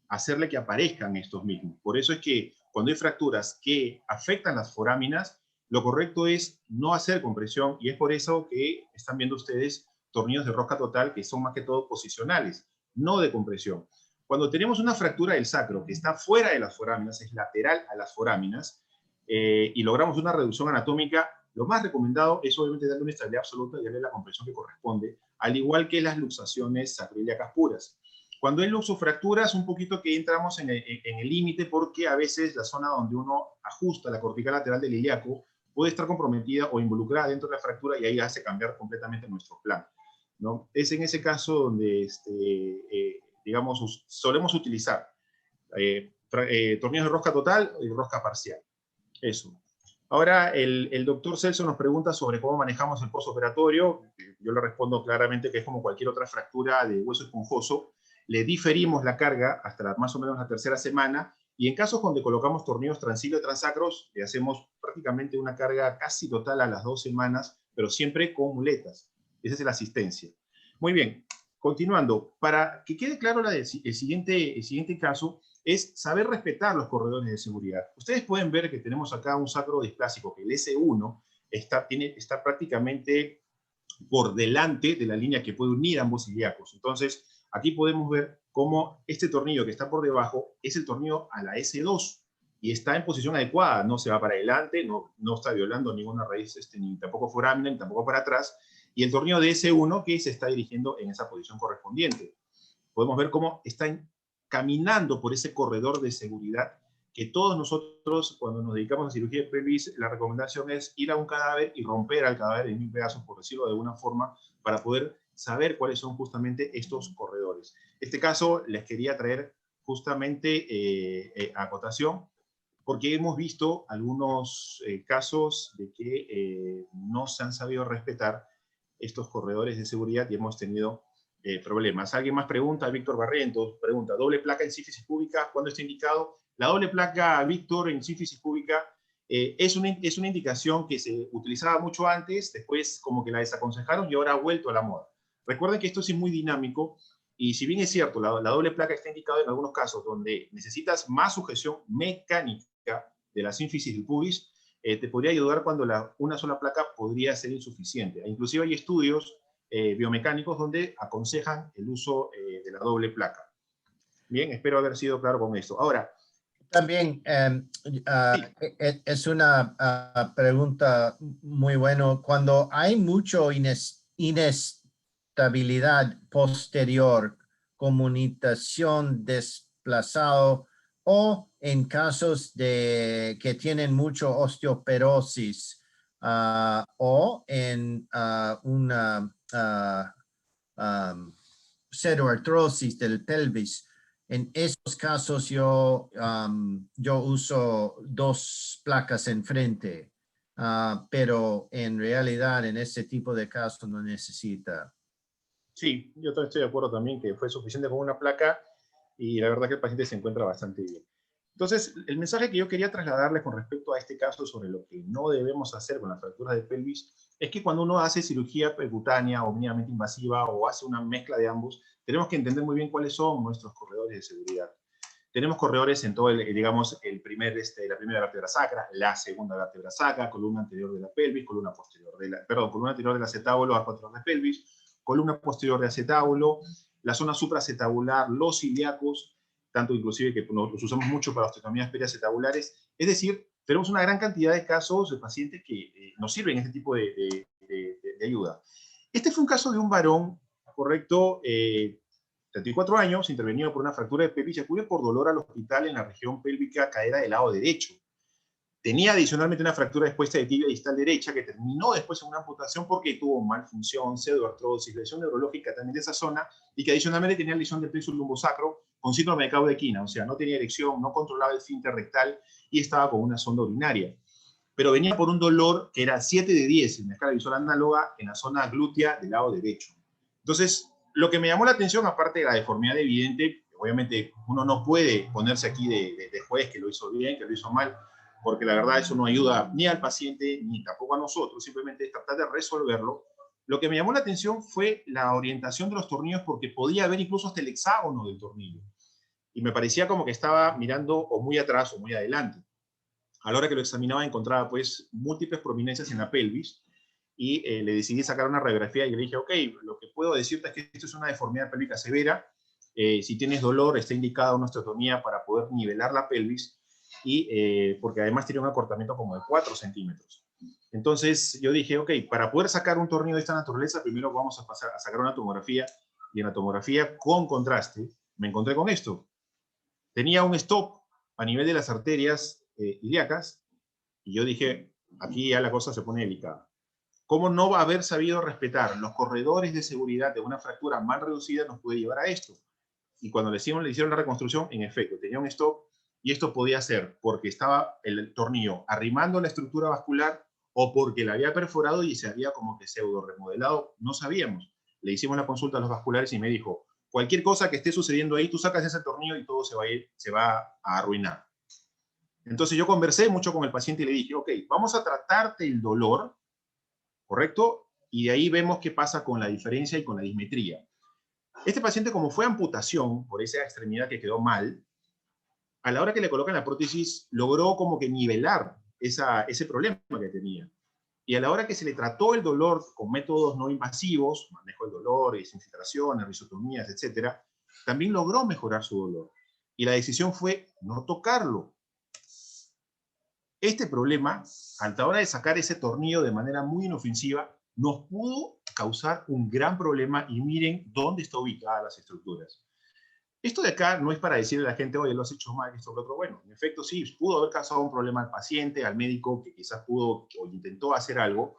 hacerle que aparezcan estos mismos. Por eso es que cuando hay fracturas que afectan las foráminas, lo correcto es no hacer compresión, y es por eso que están viendo ustedes tornillos de rosca total que son más que todo posicionales, no de compresión. Cuando tenemos una fractura del sacro que está fuera de las foráminas, es lateral a las foráminas, y logramos una reducción anatómica, lo más recomendado es obviamente darle una estabilidad absoluta y darle la compresión que corresponde, al igual que las luxaciones sacroiliacas puras. Cuando hay luxofracturas, un poquito que entramos en el límite, porque a veces la zona donde uno ajusta la cortical lateral del ilíaco puede estar comprometida o involucrada dentro de la fractura, y ahí hace cambiar completamente nuestro plan, ¿no? Es en ese caso donde, digamos, solemos utilizar tornillos de rosca total y rosca parcial. Eso. Ahora, el doctor Celso nos pregunta sobre cómo manejamos el postoperatorio. Yo le respondo claramente que es como cualquier otra fractura de hueso esponjoso. Le diferimos la carga hasta más o menos la tercera semana, y en casos donde colocamos tornillos transilio transacros, le hacemos prácticamente una carga casi total a las 2 semanas, pero siempre con muletas. Esa es la asistencia. Muy bien, continuando. Para que quede claro el siguiente caso, es saber respetar los corredores de seguridad. Ustedes pueden ver que tenemos acá un sacro displásico, que el S1 está prácticamente por delante de la línea que puede unir ambos ilíacos. Entonces, aquí podemos ver cómo este tornillo que está por debajo es el tornillo a la S2 y está en posición adecuada, no se va para adelante, no está violando ninguna raíz, ni tampoco forámina, ni tampoco para atrás, y el tornillo de S1 que se está dirigiendo en esa posición correspondiente. Podemos ver cómo está caminando por ese corredor de seguridad que todos nosotros, cuando nos dedicamos a cirugía de pelvis, la recomendación es ir a un cadáver y romper al cadáver en 1000 pedazos, por decirlo de alguna forma, para poder saber cuáles son justamente estos corredores. Este caso les quería traer justamente a acotación, porque hemos visto algunos casos de que no se han sabido respetar estos corredores de seguridad y hemos tenido problemas. ¿Alguien más pregunta? Víctor Barrientos pregunta, ¿doble placa en sínfisis púbica? ¿Cuándo está indicado? La doble placa, Víctor, en sínfisis púbica es una indicación que se utilizaba mucho antes, después como que la desaconsejaron y ahora ha vuelto a la moda. Recuerden que esto sí es muy dinámico, y si bien es cierto, la doble placa está indicada en algunos casos donde necesitas más sujeción mecánica de la sínfisis del pubis, te podría ayudar cuando una sola placa podría ser insuficiente. Inclusive hay estudios biomecánicos donde aconsejan el uso de la doble placa. Bien, espero haber sido claro con esto. Ahora, también es una pregunta muy buena. Cuando hay mucho inestabilidad posterior, comunicación desplazado, o en casos que tienen mucho osteoporosis, o en una pseudoartrosis del pelvis. En esos casos yo uso 2 placas enfrente, pero en realidad en ese tipo de casos no necesita. Sí, yo estoy de acuerdo también que fue suficiente con una placa y la verdad que el paciente se encuentra bastante bien. Entonces, el mensaje que yo quería trasladarles con respecto a este caso sobre lo que no debemos hacer con las fracturas de pelvis es que cuando uno hace cirugía percutánea o mínimamente invasiva o hace una mezcla de ambos, tenemos que entender muy bien cuáles son nuestros corredores de seguridad. Tenemos corredores en todo, digamos, la primera vértebra sacra, la segunda vértebra sacra, columna anterior de la pelvis, columna anterior del acetábulo, arco anterior de la pelvis, columna posterior de acetábulo, la zona supraacetabular, los ilíacos, tanto inclusive que los usamos mucho para osteotomías periacetabulares. Es decir, tenemos una gran cantidad de casos de pacientes que nos sirven este tipo de ayuda. Este fue un caso de un varón, correcto, 34 años, intervenido por una fractura de pelvis y acudió por dolor al hospital en la región pélvica caída del lado derecho. Tenía adicionalmente una fractura expuesta de tibia distal derecha que terminó después en una amputación porque tuvo malfunción, pseudoartrosis, lesión neurológica también de esa zona y que adicionalmente tenía lesión del plexo lumbosacro con síndrome de caudequina, o sea, no tenía erección, no controlaba el esfínter rectal y estaba con una sonda urinaria. Pero venía por un dolor que era 7 de 10 en la escala visual análoga en la zona glútea del lado derecho. Entonces, lo que me llamó la atención, aparte de la deformidad evidente, obviamente uno no puede ponerse aquí de juez que lo hizo bien, que lo hizo mal, porque la verdad eso no ayuda ni al paciente ni tampoco a nosotros, simplemente es tratar de resolverlo. Lo que me llamó la atención fue la orientación de los tornillos, porque podía ver incluso hasta el hexágono del tornillo. Y me parecía como que estaba mirando o muy atrás o muy adelante. A la hora que lo examinaba encontraba pues múltiples prominencias en la pelvis y le decidí sacar una radiografía y le dije, ok, lo que puedo decirte es que esto es una deformidad pélvica severa. Si tienes dolor, está indicada una osteotomía para poder nivelar la pelvis y porque además tiene un acortamiento como de 4 centímetros. Entonces yo dije, ok, para poder sacar un tornillo de esta naturaleza, primero vamos a pasar a sacar una tomografía, y en la tomografía con contraste me encontré con esto. Tenía un stop a nivel de las arterias ilíacas y yo dije, aquí ya la cosa se pone delicada. ¿Cómo no va a haber sabido respetar los corredores de seguridad de una fractura mal reducida nos puede llevar a esto? Y cuando le hicieron la reconstrucción, en efecto, tenía un stop. Y esto podía ser porque estaba el tornillo arrimando la estructura vascular o porque la había perforado y se había como que pseudo remodelado. No sabíamos. Le hicimos la consulta a los vasculares y me dijo, cualquier cosa que esté sucediendo ahí, tú sacas ese tornillo y todo se va a arruinar. Entonces yo conversé mucho con el paciente y le dije, ok, vamos a tratarte el dolor, ¿correcto? Y de ahí vemos qué pasa con la diferencia y con la dismetría. Este paciente, como fue amputación por esa extremidad que quedó mal, a la hora que le colocan la prótesis, logró como que nivelar ese problema que tenía. Y a la hora que se le trató el dolor con métodos no invasivos, manejo del dolor, desinfiltraciones, risotomías, etc., también logró mejorar su dolor. Y la decisión fue no tocarlo. Este problema, a la hora de sacar ese tornillo de manera muy inofensiva, nos pudo causar un gran problema y miren dónde está ubicada las estructuras. Esto de acá no es para decirle a la gente, oye, lo has hecho mal, esto, lo otro. Bueno, en efecto sí, pudo haber causado un problema al paciente, al médico, que quizás pudo o intentó hacer algo,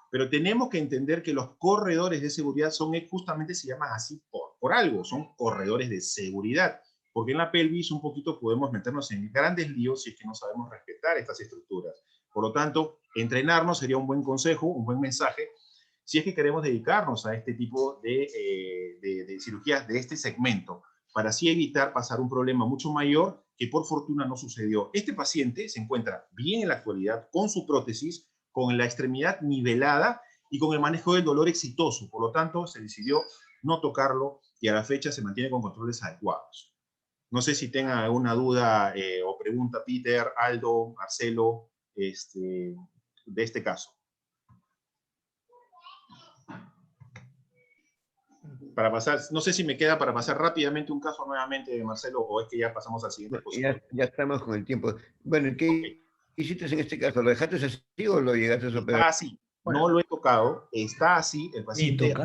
pero tenemos que entender que los corredores de seguridad son justamente, se llaman así por algo, son corredores de seguridad, porque en la pelvis un poquito podemos meternos en grandes líos si es que no sabemos respetar estas estructuras. Por lo tanto, entrenarnos sería un buen consejo, un buen mensaje, si es que queremos dedicarnos a este tipo de cirugías de este segmento, para así evitar pasar un problema mucho mayor que por fortuna no sucedió. Este paciente se encuentra bien en la actualidad con su prótesis, con la extremidad nivelada y con el manejo del dolor exitoso. Por lo tanto, se decidió no tocarlo y a la fecha se mantiene con controles adecuados. No sé si tengan alguna duda o pregunta Peter, Aldo, Marcelo, de este caso. Para pasar, no sé si me queda para pasar rápidamente un caso nuevamente, Marcelo, o es que ya pasamos al siguiente expositor. Ya estamos con el tiempo. Bueno, ¿qué hiciste en este caso? ¿Lo dejaste así o lo llegaste a operar? Está así, no lo he tocado, está así, el paciente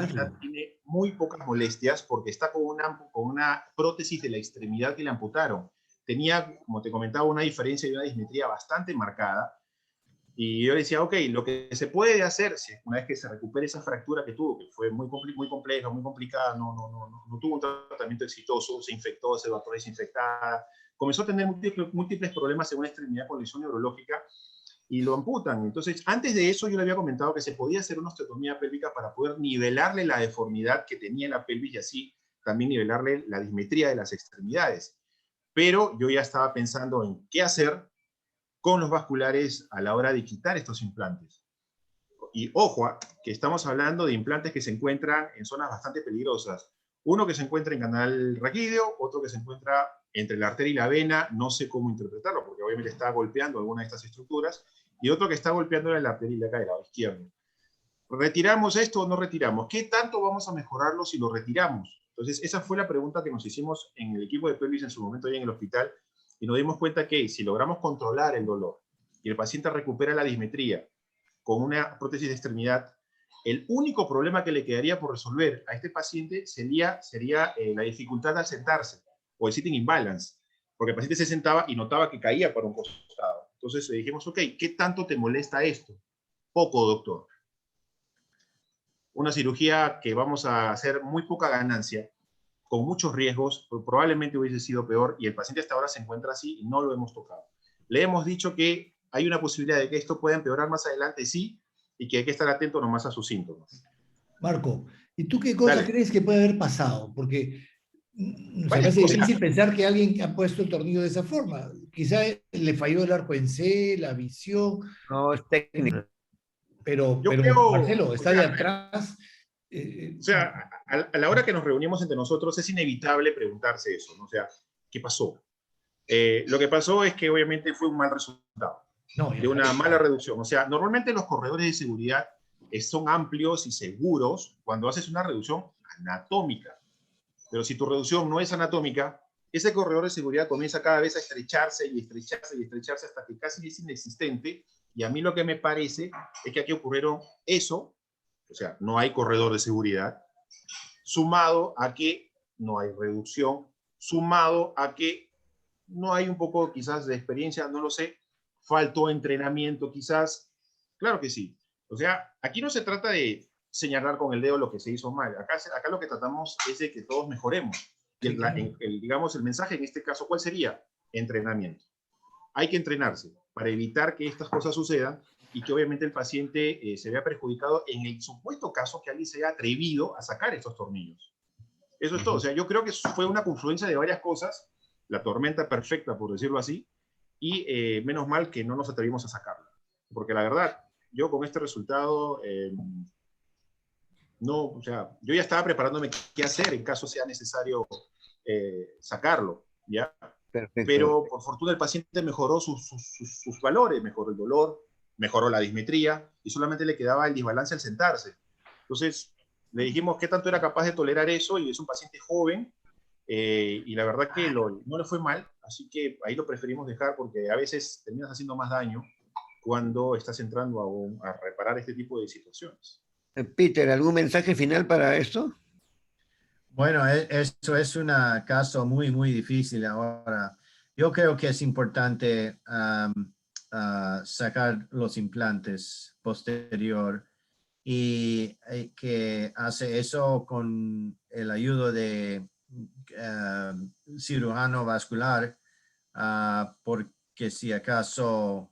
tiene muy pocas molestias porque está con una prótesis de la extremidad que le amputaron. Tenía, como te comentaba, una diferencia y una dismetría bastante marcada. Y yo le decía, ok, lo que se puede hacer, una vez que se recupere esa fractura que tuvo, que fue muy compleja, muy complicada, no tuvo un tratamiento exitoso, se infectó, se evaporó desinfectada, comenzó a tener múltiples problemas en una extremidad con lesión neurológica y lo amputan. Entonces, antes de eso yo le había comentado que se podía hacer una osteotomía pélvica para poder nivelarle la deformidad que tenía en la pelvis y así también nivelarle la dismetría de las extremidades. Pero yo ya estaba pensando en qué hacer con los vasculares a la hora de quitar estos implantes. Y ojo, que estamos hablando de implantes que se encuentran en zonas bastante peligrosas. Uno que se encuentra en canal raquídeo, otro que se encuentra entre la arteria y la vena, no sé cómo interpretarlo, porque obviamente está golpeando alguna de estas estructuras, y otro que está golpeando la arteria ilíaca del lado izquierdo. ¿Retiramos esto o no retiramos? ¿Qué tanto vamos a mejorarlo si lo retiramos? Entonces, esa fue la pregunta que nos hicimos en el equipo de pelvis en su momento ahí en el hospital, y nos dimos cuenta que si logramos controlar el dolor y el paciente recupera la dismetría con una prótesis de extremidad, el único problema que le quedaría por resolver a este paciente sería la dificultad al sentarse, o el sitting imbalance, porque el paciente se sentaba y notaba que caía para un costado. Entonces le dijimos, ok, ¿qué tanto te molesta esto? Poco, doctor. Una cirugía que vamos a hacer muy poca ganancia, con muchos riesgos, probablemente hubiese sido peor, y el paciente hasta ahora se encuentra así y no lo hemos tocado. Le hemos dicho que hay una posibilidad de que esto pueda empeorar más adelante, sí, y que hay que estar atento nomás a sus síntomas. Marco, ¿y tú qué cosa Dale. crees que puede haber pasado? Porque se me Varias hace cosas. difícil pensar que alguien ha puesto el tornillo de esa forma. Quizá le falló el arco en C, la visión, No, es técnico. pero Yo creo, Marcelo, o está de sea, atrás. o sea, a la hora que nos reunimos entre nosotros es inevitable preguntarse eso, ¿no? O sea, ¿qué pasó? Lo que pasó es que obviamente fue un mal resultado, No, de una mala reducción. O sea, normalmente los corredores de seguridad son amplios y seguros cuando haces una reducción anatómica. Pero si tu reducción no es anatómica, ese corredor de seguridad comienza cada vez a estrecharse y estrecharse y estrecharse hasta que casi es inexistente. Y a mí lo que me parece es que aquí ocurrieron eso, o sea, no hay corredor de seguridad, sumado a que no hay reducción, sumado a que no hay un poco quizás de experiencia, no lo sé, faltó entrenamiento quizás, claro que sí. O sea, aquí no se trata de señalar con el dedo lo que se hizo mal, acá lo que tratamos es de que todos mejoremos. Y digamos, el mensaje en este caso, ¿cuál sería? Entrenamiento. Hay que entrenarse para evitar que estas cosas sucedan y que obviamente el paciente se vea perjudicado en el supuesto caso que alguien se haya atrevido a sacar estos tornillos. Eso es todo. O sea, yo creo que fue una confluencia de varias cosas, la tormenta perfecta, por decirlo así, y menos mal que no nos atrevimos a sacarla. Porque la verdad, yo con este resultado, no, o sea, yo ya estaba preparándome qué hacer en caso sea necesario sacarlo, ¿ya? Perfecto. Pero por fortuna el paciente mejoró sus valores, mejoró el dolor, mejoró la dismetría, y solamente le quedaba el desbalance al sentarse. Entonces, le dijimos qué tanto era capaz de tolerar eso, y es un paciente joven, y la verdad que no le fue mal, así que ahí lo preferimos dejar porque a veces terminas haciendo más daño cuando estás entrando a reparar este tipo de situaciones. Peter, ¿algún mensaje final para esto? Bueno, eso es un caso muy, muy difícil ahora. Yo creo que es importante sacar los implantes posterior y que hace eso con el ayuda de cirujano vascular, porque si acaso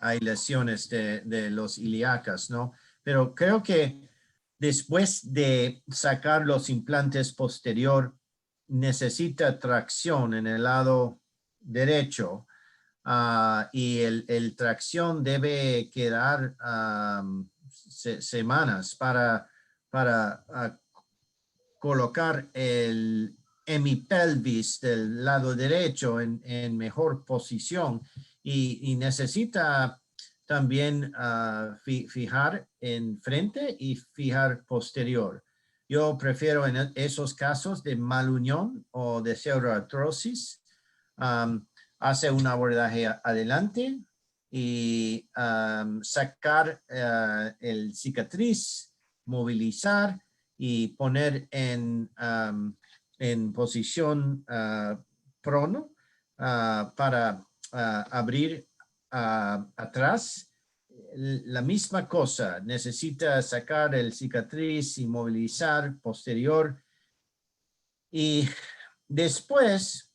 hay lesiones de los ilíacas, ¿no? Pero creo que después de sacar los implantes posterior, necesita tracción en el lado derecho, y el tracción debe quedar semanas para colocar el hemipelvis del lado derecho en mejor posición, y necesita también fijar en frente y fijar posterior. Yo prefiero en esos casos de malunión o de pseudoartrosis, hace un abordaje adelante y sacar el cicatriz, movilizar y poner en posición prono para abrir atrás, la misma cosa. Necesita sacar el cicatriz y movilizar posterior. Y después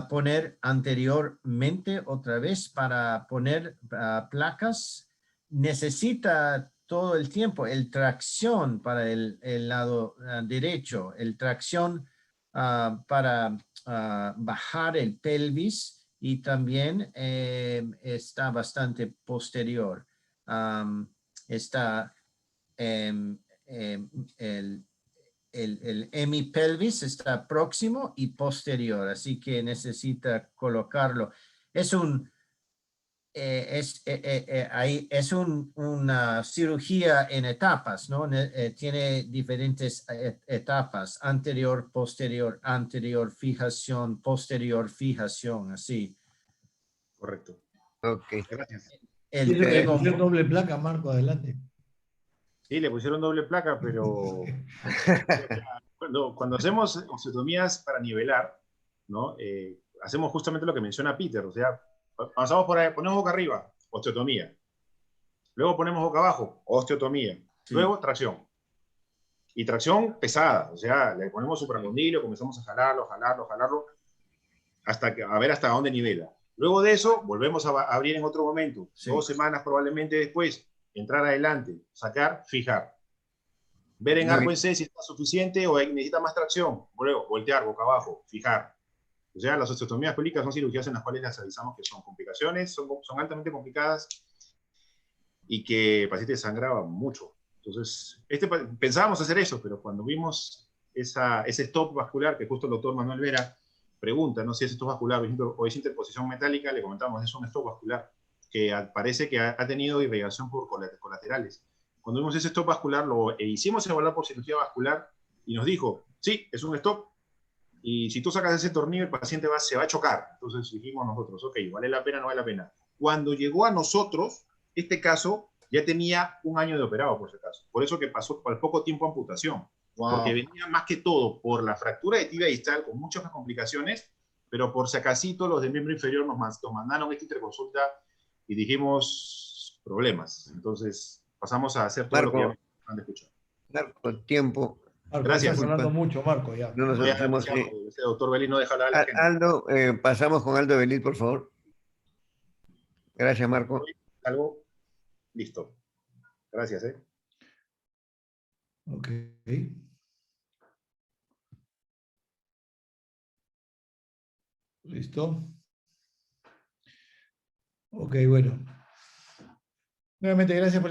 poner anteriormente otra vez para poner placas. Necesita todo el tiempo el tracción para el lado derecho, el tracción para bajar el pelvis y también está bastante posterior. Está el hemipelvis está próximo y posterior, así que necesita colocarlo. Es una cirugía en etapas, ¿no? Tiene diferentes etapas: anterior, posterior, fijación, posterior, fijación, así. Correcto. Ok. Gracias. Sí, le pusieron doble placa, Marco, adelante. Sí, le pusieron doble placa, pero cuando hacemos osteotomías para nivelar, ¿no? Hacemos justamente lo que menciona Peter, o sea, pasamos por ahí, ponemos boca arriba, osteotomía. Luego ponemos boca abajo, osteotomía. Sí. Luego tracción. Y tracción pesada, o sea, le ponemos supracondilio, comenzamos a jalarlo, hasta que, a ver hasta dónde nivela. Luego de eso, volvemos a abrir en otro momento. Sí. 2 semanas probablemente después, entrar adelante, sacar, fijar. Ver en arco en C si está suficiente o necesita más tracción. Luego, voltear, boca abajo, fijar. O sea, las osteotomías pélvicas son cirugías en las cuales les avisamos que son complicaciones, son altamente complicadas y que el paciente sangraba mucho. Entonces, pensábamos hacer eso, pero cuando vimos ese stop vascular, que justo el doctor Manuel Vera pregunta, ¿no? Si es stop vascular o es interposición metálica, le comentamos, es un stop vascular, que parece que ha tenido irrigación por colaterales. Cuando vimos ese stop vascular, lo hicimos evaluar por cirugía vascular y nos dijo, sí, es un stop, y si tú sacas ese tornillo, el paciente se va a chocar. Entonces dijimos nosotros, ok, ¿vale la pena o no vale la pena? Cuando llegó a nosotros, este caso ya tenía 1 año de operado, por ese caso. Por eso que pasó al poco tiempo amputación. Wow. Porque venía más que todo por la fractura de tibia distal con muchas más complicaciones, pero por si acasito los del miembro inferior nos mandaron esta interconsulta y dijimos problemas. Entonces pasamos a hacer todo Marco, lo que ya han de escuchar. Marco, tiempo. Marco, gracias. Estás hablando mucho, Marco, ya. No nos hacemos... Ese doctor Belí no deja hablar a la gente. Aldo, pasamos con Aldo Belí, por favor. Gracias, Marco. Algo, listo. Gracias, Ok. ¿Listo? Ok, bueno. Nuevamente, gracias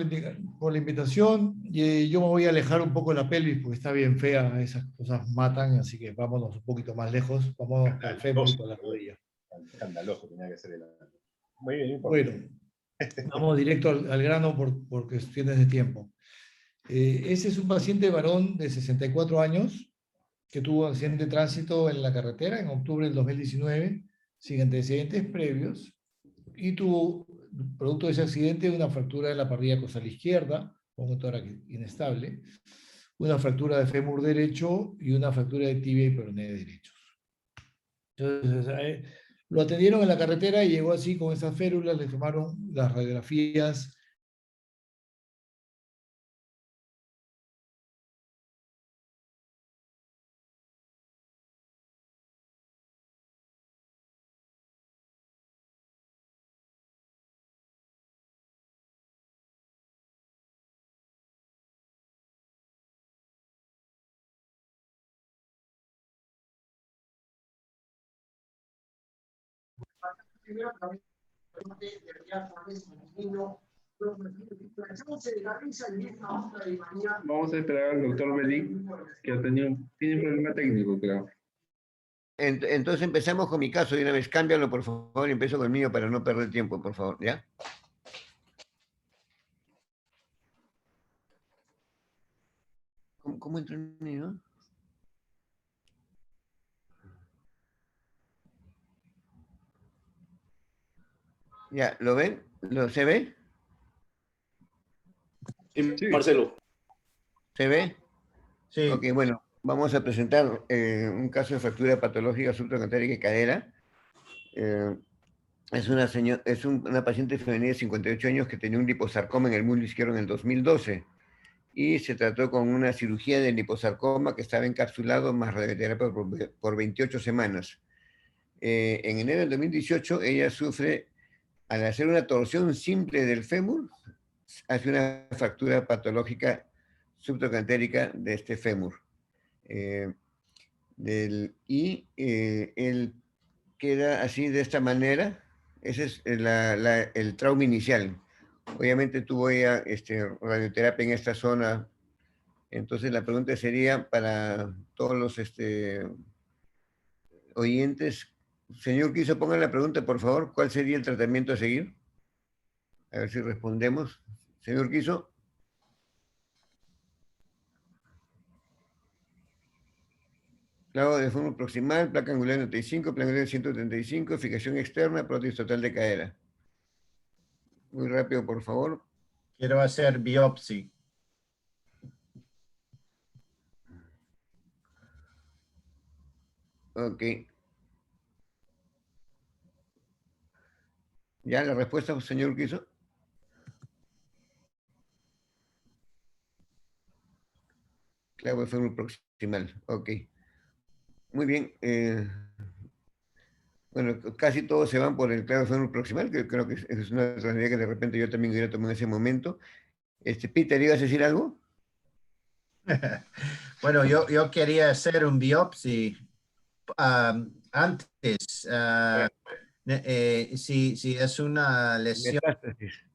por la invitación. Yo me voy a alejar un poco de la pelvis porque está bien fea, esas cosas matan, así que vámonos un poquito más lejos. Vamos al fémur y con la rodilla. Escandaloso tenía que ser el... Muy bien, bueno, vamos directo al grano por cuestiones de tiempo. Ese es un paciente varón de 64 años que tuvo un accidente de tránsito en la carretera en octubre del 2019, sin antecedentes previos, y tuvo, producto de ese accidente, una fractura de la parrilla costal izquierda, con un tórax inestable, una fractura de fémur derecho y una fractura de tibia y peroné derechos. Entonces, lo atendieron en la carretera y llegó así con esas férulas, le tomaron las radiografías. Vamos a esperar al doctor Belí, que tiene un problema técnico, creo. Entonces empezamos con mi caso de una vez. Cámbialo, por favor, y empiezo con el mío para no perder tiempo, por favor, ¿ya? ¿Cómo entró el mío? Ya, ¿lo ven? ¿Se ve? Sí, Marcelo. ¿Se ve? Sí. Ok, bueno, vamos a presentar un caso de fractura patológica subtroncantérica y cadera. Una paciente femenina de 58 años que tenía un liposarcoma en el muslo izquierdo en el 2012 y se trató con una cirugía de liposarcoma que estaba encapsulado más radioterapia por 28 semanas. En enero del 2018 ella sufre, al hacer una torsión simple del fémur, hace una fractura patológica subtrocantérica de este fémur. Él queda así de esta manera. Ese es el trauma inicial. Obviamente tuvo ella radioterapia en esta zona. Entonces la pregunta sería para todos los oyentes. Señor Quiso, ponga la pregunta, por favor. ¿Cuál sería el tratamiento a seguir? A ver si respondemos. Señor Quiso. Clavo de fémur proximal, placa angular 95, placa angular 135, fijación externa, prótesis total de cadera. Muy rápido, por favor. Quiero hacer biopsia. Ok. ¿Ya la respuesta, señor Quiso? Clavo de fémur proximal. Ok. Muy bien. Bueno, casi todos se van por el clavo de fémur proximal, que creo que es una realidad que de repente yo también hubiera tomado en ese momento. Peter, ¿ibas a decir algo? Bueno, yo quería hacer un biopsia antes. Si es una lesión. Metástasis.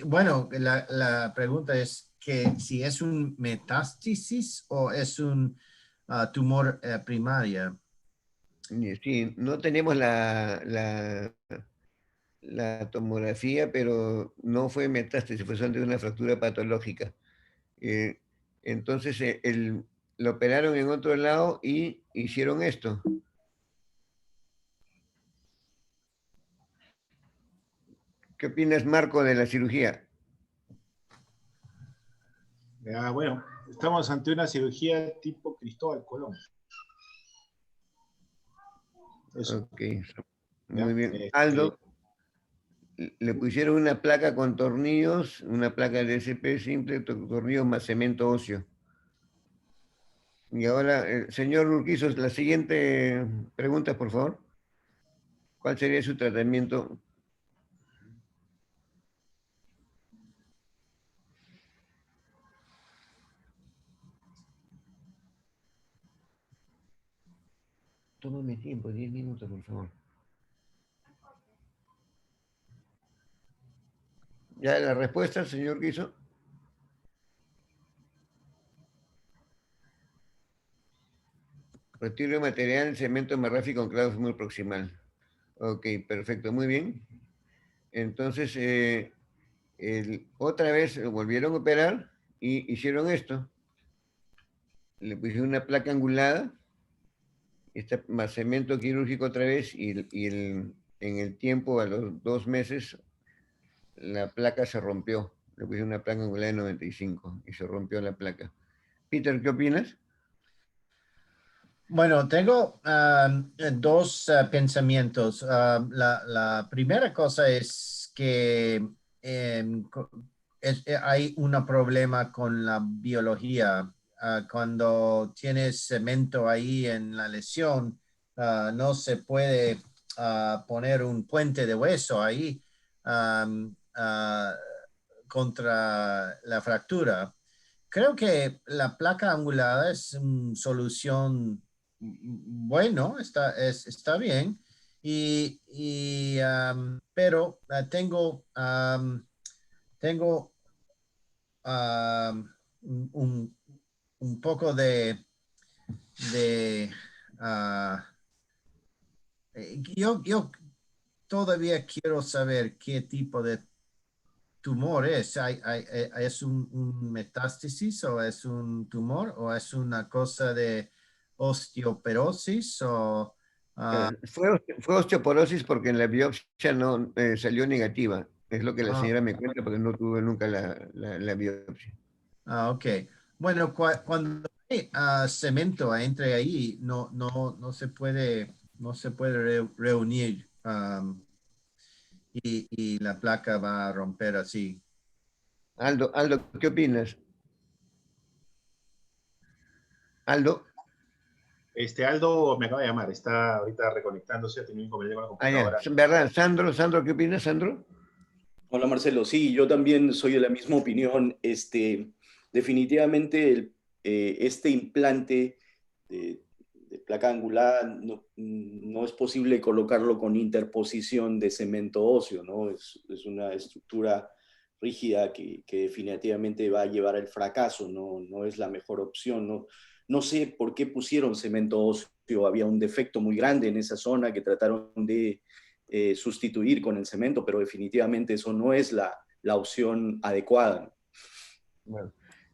Bueno, la pregunta es que si es un metástasis o es un tumor primaria. Sí, no tenemos la tomografía, pero no fue metástasis, fue solamente una fractura patológica. Entonces lo operaron en otro lado y hicieron esto. ¿Qué opinas, Marco, de la cirugía? Bueno, estamos ante una cirugía tipo Cristóbal Colón. Eso. Ok, muy bien. Aldo, le pusieron una placa con tornillos, una placa de SP simple, tornillos más cemento óseo. Y ahora, señor Urquizo, la siguiente pregunta, por favor. ¿Cuál sería su tratamiento? Tómame tiempo, 10 minutos, por favor. ¿Ya la respuesta, señor Guiso? Retiro de material, cemento marráfico con clavo fémur proximal. Ok, perfecto, muy bien. Entonces, otra vez lo volvieron a operar y hicieron esto. Le pusieron una placa angulada, más cemento quirúrgico otra vez, en el tiempo, a los 2 meses, la placa se rompió. Le pusieron una placa angulada de 95 y se rompió la placa. Peter, ¿qué opinas? Bueno, tengo dos pensamientos. La primera cosa es que hay un problema con la biología. Cuando tienes cemento ahí en la lesión, no se puede poner un puente de hueso ahí contra la fractura. Creo que la placa angulada es una solución bueno, está bien, pero tengo un poco de yo todavía quiero saber qué tipo de tumor es. ¿Es un metástasis o es un tumor o es una cosa de osteoporosis o Fue osteoporosis porque en la biopsia no salió negativa. Es lo que la señora me cuenta porque no tuve nunca la biopsia. ok. Bueno, cuando hay cemento entre ahí, no se puede reunir y la placa va a romper así. Aldo, ¿qué opinas? Aldo. Aldo me acaba de llamar, está ahorita reconectándose, ha tenido un inconveniente con la Ah, ya. computadora. ¿Verdad? Sandro, ¿qué opinas, Sandro? Hola Marcelo, sí, yo también soy de la misma opinión. Definitivamente este implante de placa angular no es posible colocarlo con interposición de cemento óseo, ¿no? Es una estructura rígida que definitivamente va a llevar al fracaso, no es la mejor opción, ¿no? No sé por qué pusieron cemento óseo, había un defecto muy grande en esa zona que trataron de sustituir con el cemento, pero definitivamente eso no es la opción adecuada. Bueno,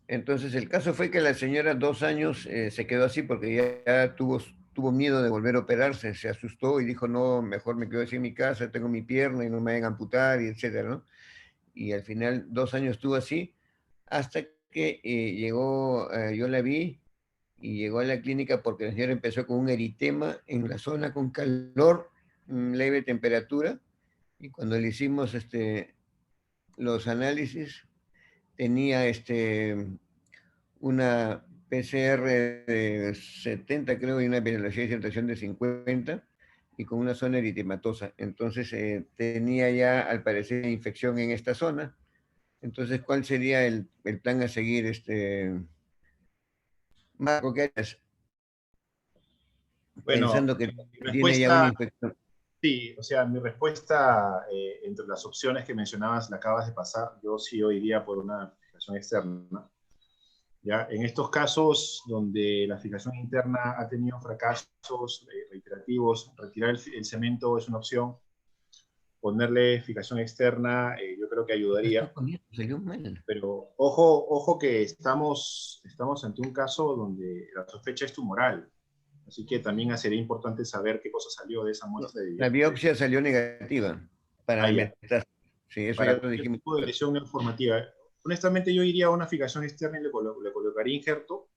entonces el caso fue que la señora 2 años se quedó así porque ya tuvo miedo de volver a operarse, se asustó y dijo, no, mejor me quedo así en mi casa, tengo mi pierna y no me vayan a amputar, y etcétera, ¿no? Y al final 2 años estuvo así, hasta que llegó, yo la vi, y llegó a la clínica porque la señora empezó con un eritema en la zona con calor, leve temperatura, y cuando le hicimos los análisis, tenía una PCR de 70, creo, y una velocidad de dilatación de 50, y con una zona eritematosa. Entonces tenía ya, al parecer, infección en esta zona. Entonces, ¿cuál sería el plan a seguir, Marco? ¿Qué harías? Bueno, Pensando que mi tiene ya una respuesta, infección. sí, o sea, mi respuesta entre las opciones que mencionabas, la acabas de pasar, yo sí hoy día por una fijación externa. ¿Ya? En estos casos donde la fijación interna ha tenido fracasos reiterativos, retirar el cemento es una opción, ponerle fijación externa yo creo que ¿Qué está ayudaría, poniendo? Salió mal. pero ojo que estamos ante un caso donde la sospecha es tumoral, así que también sería importante saber qué cosa salió de esa No, muestra la biopsia salió negativa para ya, metástasis. Sí, eso ya para lo cualquier dijimos. tipo de lesión neoformativa. Honestamente yo iría a una fijación externa y le colocaría injerto.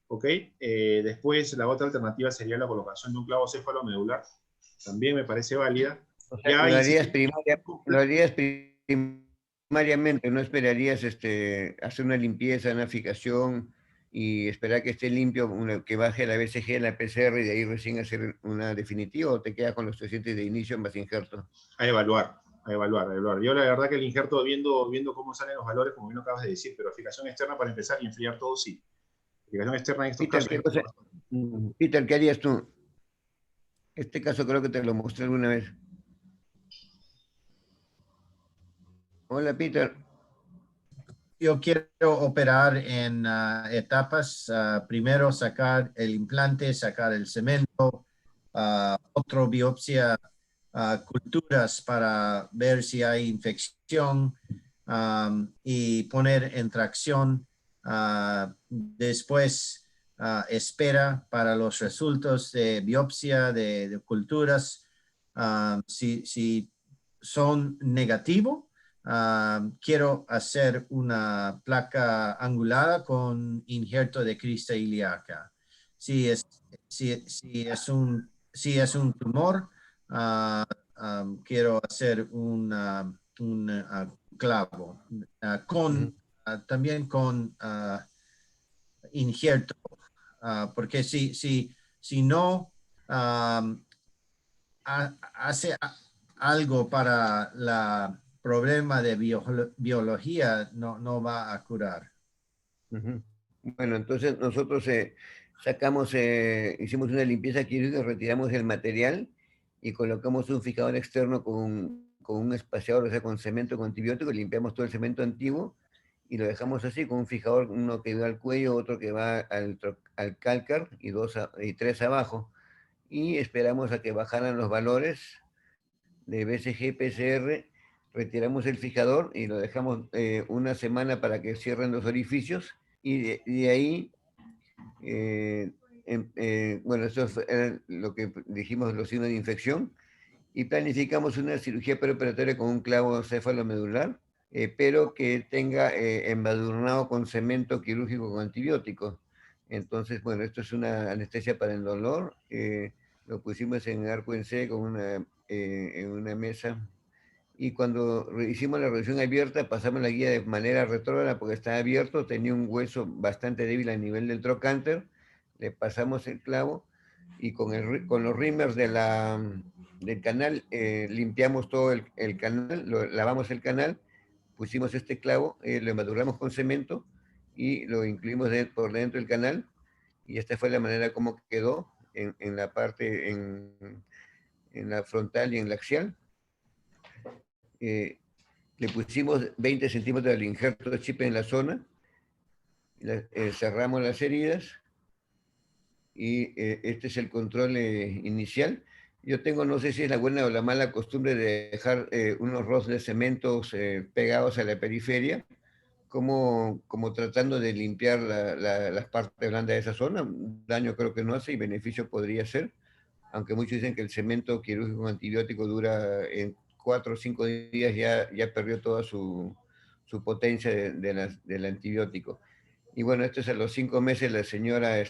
¿Ok? Después, la otra alternativa sería la colocación de un clavo cefalomedular. También me parece válida. O sea, Ya insistir lo harías primariamente, no esperarías hacer una limpieza, una fijación y esperar que esté limpio, que baje la BCG, la PCR y de ahí recién hacer una definitiva, o te quedas con los 300 de inicio más injerto. a evaluar, a evaluar, a evaluar. Yo la verdad que el injerto, viendo cómo salen los valores, como bien lo acabas de decir, pero fijación externa para empezar y enfriar todo, sí. Fijación externa en estos Peter, casos. Peter, ¿qué harías tú? Este caso creo que te lo mostré alguna vez. Hola, Peter. Yo quiero operar en etapas. Primero sacar el implante, sacar el cemento, otro biopsia, culturas para ver si hay infección y poner en tracción. Después espera para los resultados de biopsia de culturas. Si son negativos, quiero hacer una placa angulada con injerto de crista ilíaca. Si es un tumor, quiero hacer un clavo también con injerto, porque si no hace algo para la problema de biología, no va a curar. Bueno, entonces nosotros hicimos una limpieza quirúrgica, retiramos el material y colocamos un fijador externo con un espaciador, o sea, con cemento, con antibiótico, limpiamos todo el cemento antiguo y lo dejamos así, con un fijador, uno que va al cuello, otro que va al cálcar y 3 abajo. Y esperamos a que bajaran los valores de BCG, PCR, retiramos el fijador y lo dejamos una semana para que cierren los orificios y de ahí, bueno, eso era lo que dijimos, los signos de infección, y planificamos una cirugía preoperatoria con un clavo cefalomedular, pero que tenga embadurnado con cemento quirúrgico con antibióticos. Entonces, bueno, esto es una anestesia para el dolor. lo pusimos en arco en C en una mesa. Y cuando hicimos la revisión abierta, pasamos la guía de manera retrógrada porque estaba abierto, tenía un hueso bastante débil a nivel del trocánter, le pasamos el clavo y con los rímers del canal limpiamos todo el canal, lavamos el canal, pusimos este clavo, lo maduramos con cemento y lo incluimos por dentro del canal y esta fue la manera como quedó en la parte, en la frontal y en la axial. Le pusimos 20 centímetros del injerto de chip en la zona, cerramos las heridas y este es el control inicial. Yo tengo, no sé si es la buena o la mala costumbre de dejar unos rolls de cementos pegados a la periferia, como tratando de limpiar las partes blandas de esa zona. Daño creo que no hace y beneficio podría ser, aunque muchos dicen que el cemento quirúrgico antibiótico dura en 4 o 5 días, ya perdió toda su potencia del antibiótico. Y bueno, esto es a los 5 meses la señora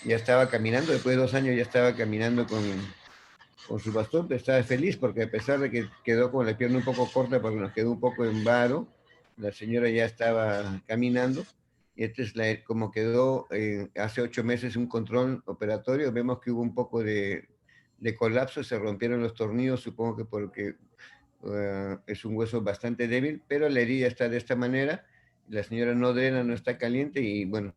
ya estaba caminando, después de 2 años ya estaba caminando con su bastón, pero estaba feliz porque a pesar de que quedó con la pierna un poco corta porque nos quedó un poco en varo, la señora ya estaba caminando. Y esta es como quedó hace 8 meses un control operatorio. Vemos que hubo un poco de colapso, se rompieron los tornillos, supongo que porque es un hueso bastante débil, pero la herida está de esta manera. La señora no drena, no está caliente y bueno,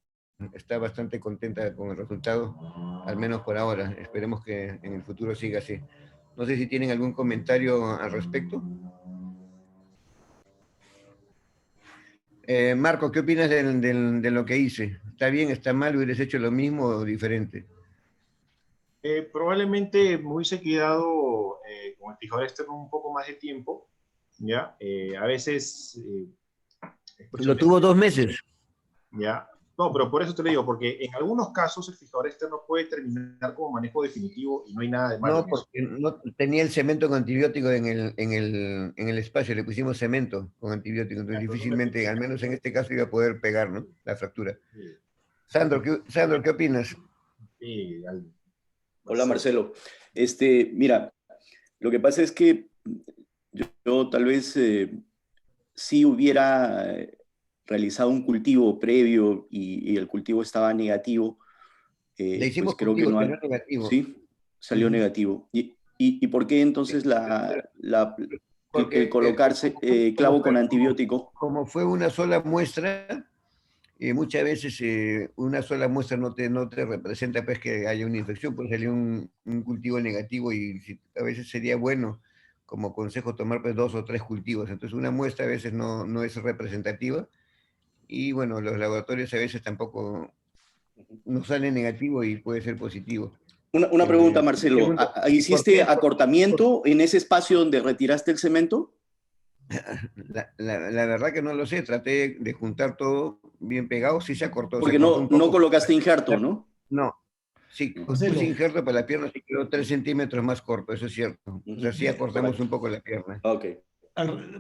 está bastante contenta con el resultado, al menos por ahora. Esperemos que en el futuro siga así. No sé si tienen algún comentario al respecto. Marco, ¿qué opinas de lo que hice? ¿Está bien, está mal? ¿Hubieras hecho lo mismo o diferente? Probablemente me hubiese quedado con el fijador externo un poco más de tiempo, ¿ya? A veces... Lo tuvo 2 meses. ¿Ya? No, pero por eso te lo digo, porque en algunos casos el fijador externo puede terminar como manejo definitivo y no hay nada de malo. No, porque no tenía el cemento con antibiótico en el espacio, le pusimos cemento con antibiótico, entonces difícilmente, al menos en este caso, iba a poder pegar, ¿no? La fractura. Sí. Sandro, ¿qué opinas? Sí, Hola Marcelo. Mira, lo que pasa es que yo tal vez sí hubiera realizado un cultivo previo y el cultivo estaba negativo. Le hicimos pues creo que cultivo, no salió negativo. Sí, salió negativo. ¿Y por qué entonces el colocarse clavo con antibiótico? Como fue una sola muestra, muchas veces una sola muestra no te representa pues, que haya una infección, puede salir un cultivo negativo y a veces sería bueno como consejo tomar pues 2 o 3 cultivos. Entonces una muestra a veces no es representativa y bueno, los laboratorios a veces tampoco no salen negativo y puede ser positivo. Una pregunta, Marcelo. ¿Hiciste acortamiento en ese espacio donde retiraste el cemento? La verdad que no lo sé, traté de juntar todo bien pegado, sí se acortó. Porque no colocaste injerto, ¿no? No, sí, puse injerto para la pierna, sí quedó 3 centímetros más corto, eso es cierto. O sea, sí acortamos un poco la pierna. Ok.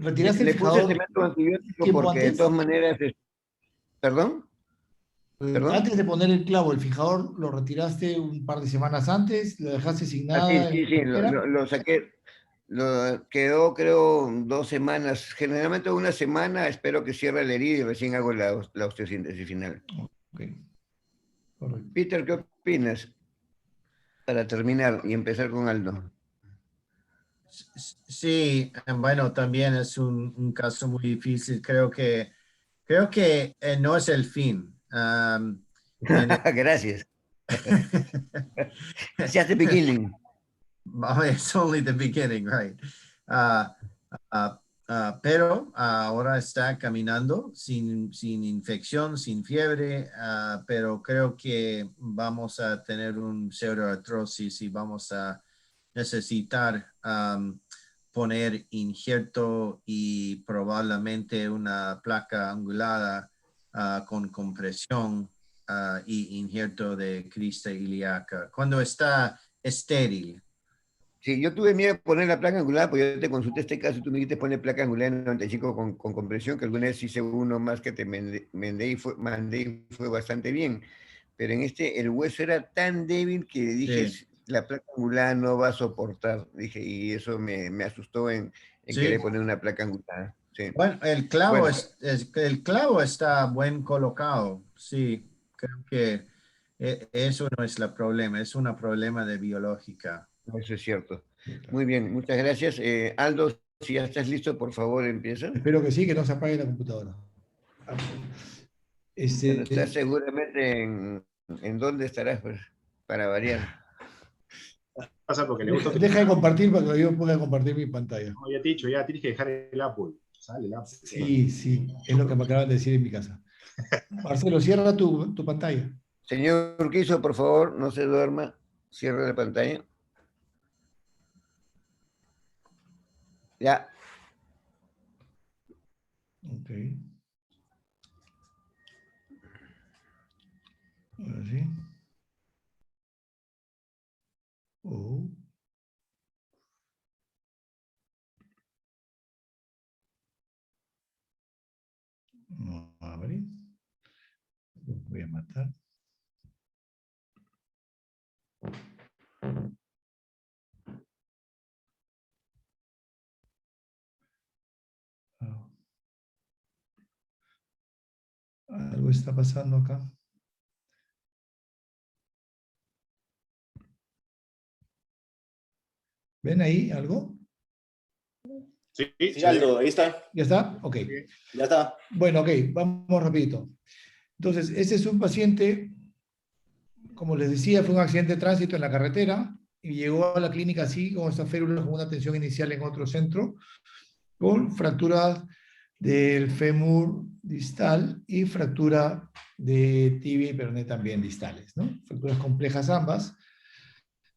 ¿Retiraste el Le puse fijador cemento antibiótico tiempo porque antes? de todas maneras... ¿Perdón? Antes de poner el clavo, ¿el fijador lo retiraste un par de semanas antes? ¿Lo dejaste sin nada? Sí, lo saqué. Quedó, creo, 2 semanas. Generalmente una semana, espero que cierre la herida y recién hago la osteosíntesis final. Okay. Correcto. Peter, ¿qué opinas? Para terminar y empezar con Aldo. Sí, bueno, también es un caso muy difícil. Creo que no es el fin. Gracias. Just the beginning. It's only the beginning, right? Pero ahora está caminando sin infección, sin fiebre, pero creo que vamos a tener un pseudoartrosis y vamos a necesitar poner injerto y probablemente una placa angulada con compresión y injerto de crista ilíaca cuando está estéril. Sí, yo tuve miedo de poner la placa angular, porque yo te consulté este caso y tú me dijiste poner placa angular en 95 con compresión, que alguna vez hice uno más que te mandé y fue bastante bien. Pero en el hueso era tan débil que dije, Sí. la placa angular no va a soportar, dije, y eso me asustó en Sí. querer poner una placa angular. Sí. Bueno, el clavo, Bueno, el clavo está buen colocado. Sí, creo que eso no es el problema, es un problema de biológica. eso es cierto. Muy bien, muchas gracias. Aldo, si ya estás listo, por favor, empieza. Espero que sí, que no se apague la computadora. Bueno, estás Este, seguramente en dónde estarás, pues, para variar. Pasa porque le gusta. deja de compartir para que yo pueda compartir mi pantalla. No, ya te he dicho, ya tienes que dejar el Apple. Sale el Apple. Sí, sí, es lo que me acaban de decir en mi casa. Marcelo, cierra tu pantalla. Señor Urquizo, por favor, no se duerma. Cierra la pantalla. Ya. Ok. Ahora sí. Oh. No abre. Los voy a matar. Algo está pasando acá. ¿Ven ahí algo? Sí, Sí, Aldo, ahí está. ¿Ya está? Ok. Ya está. Bueno, ok, vamos rapidito. Entonces, este es un paciente, como les decía, fue un accidente de tránsito en la carretera y llegó a la clínica así, con esta férula, con una atención inicial en otro centro, con fractura del fémur distal y fractura de tibia y peroné también distales, ¿no? Fracturas complejas ambas.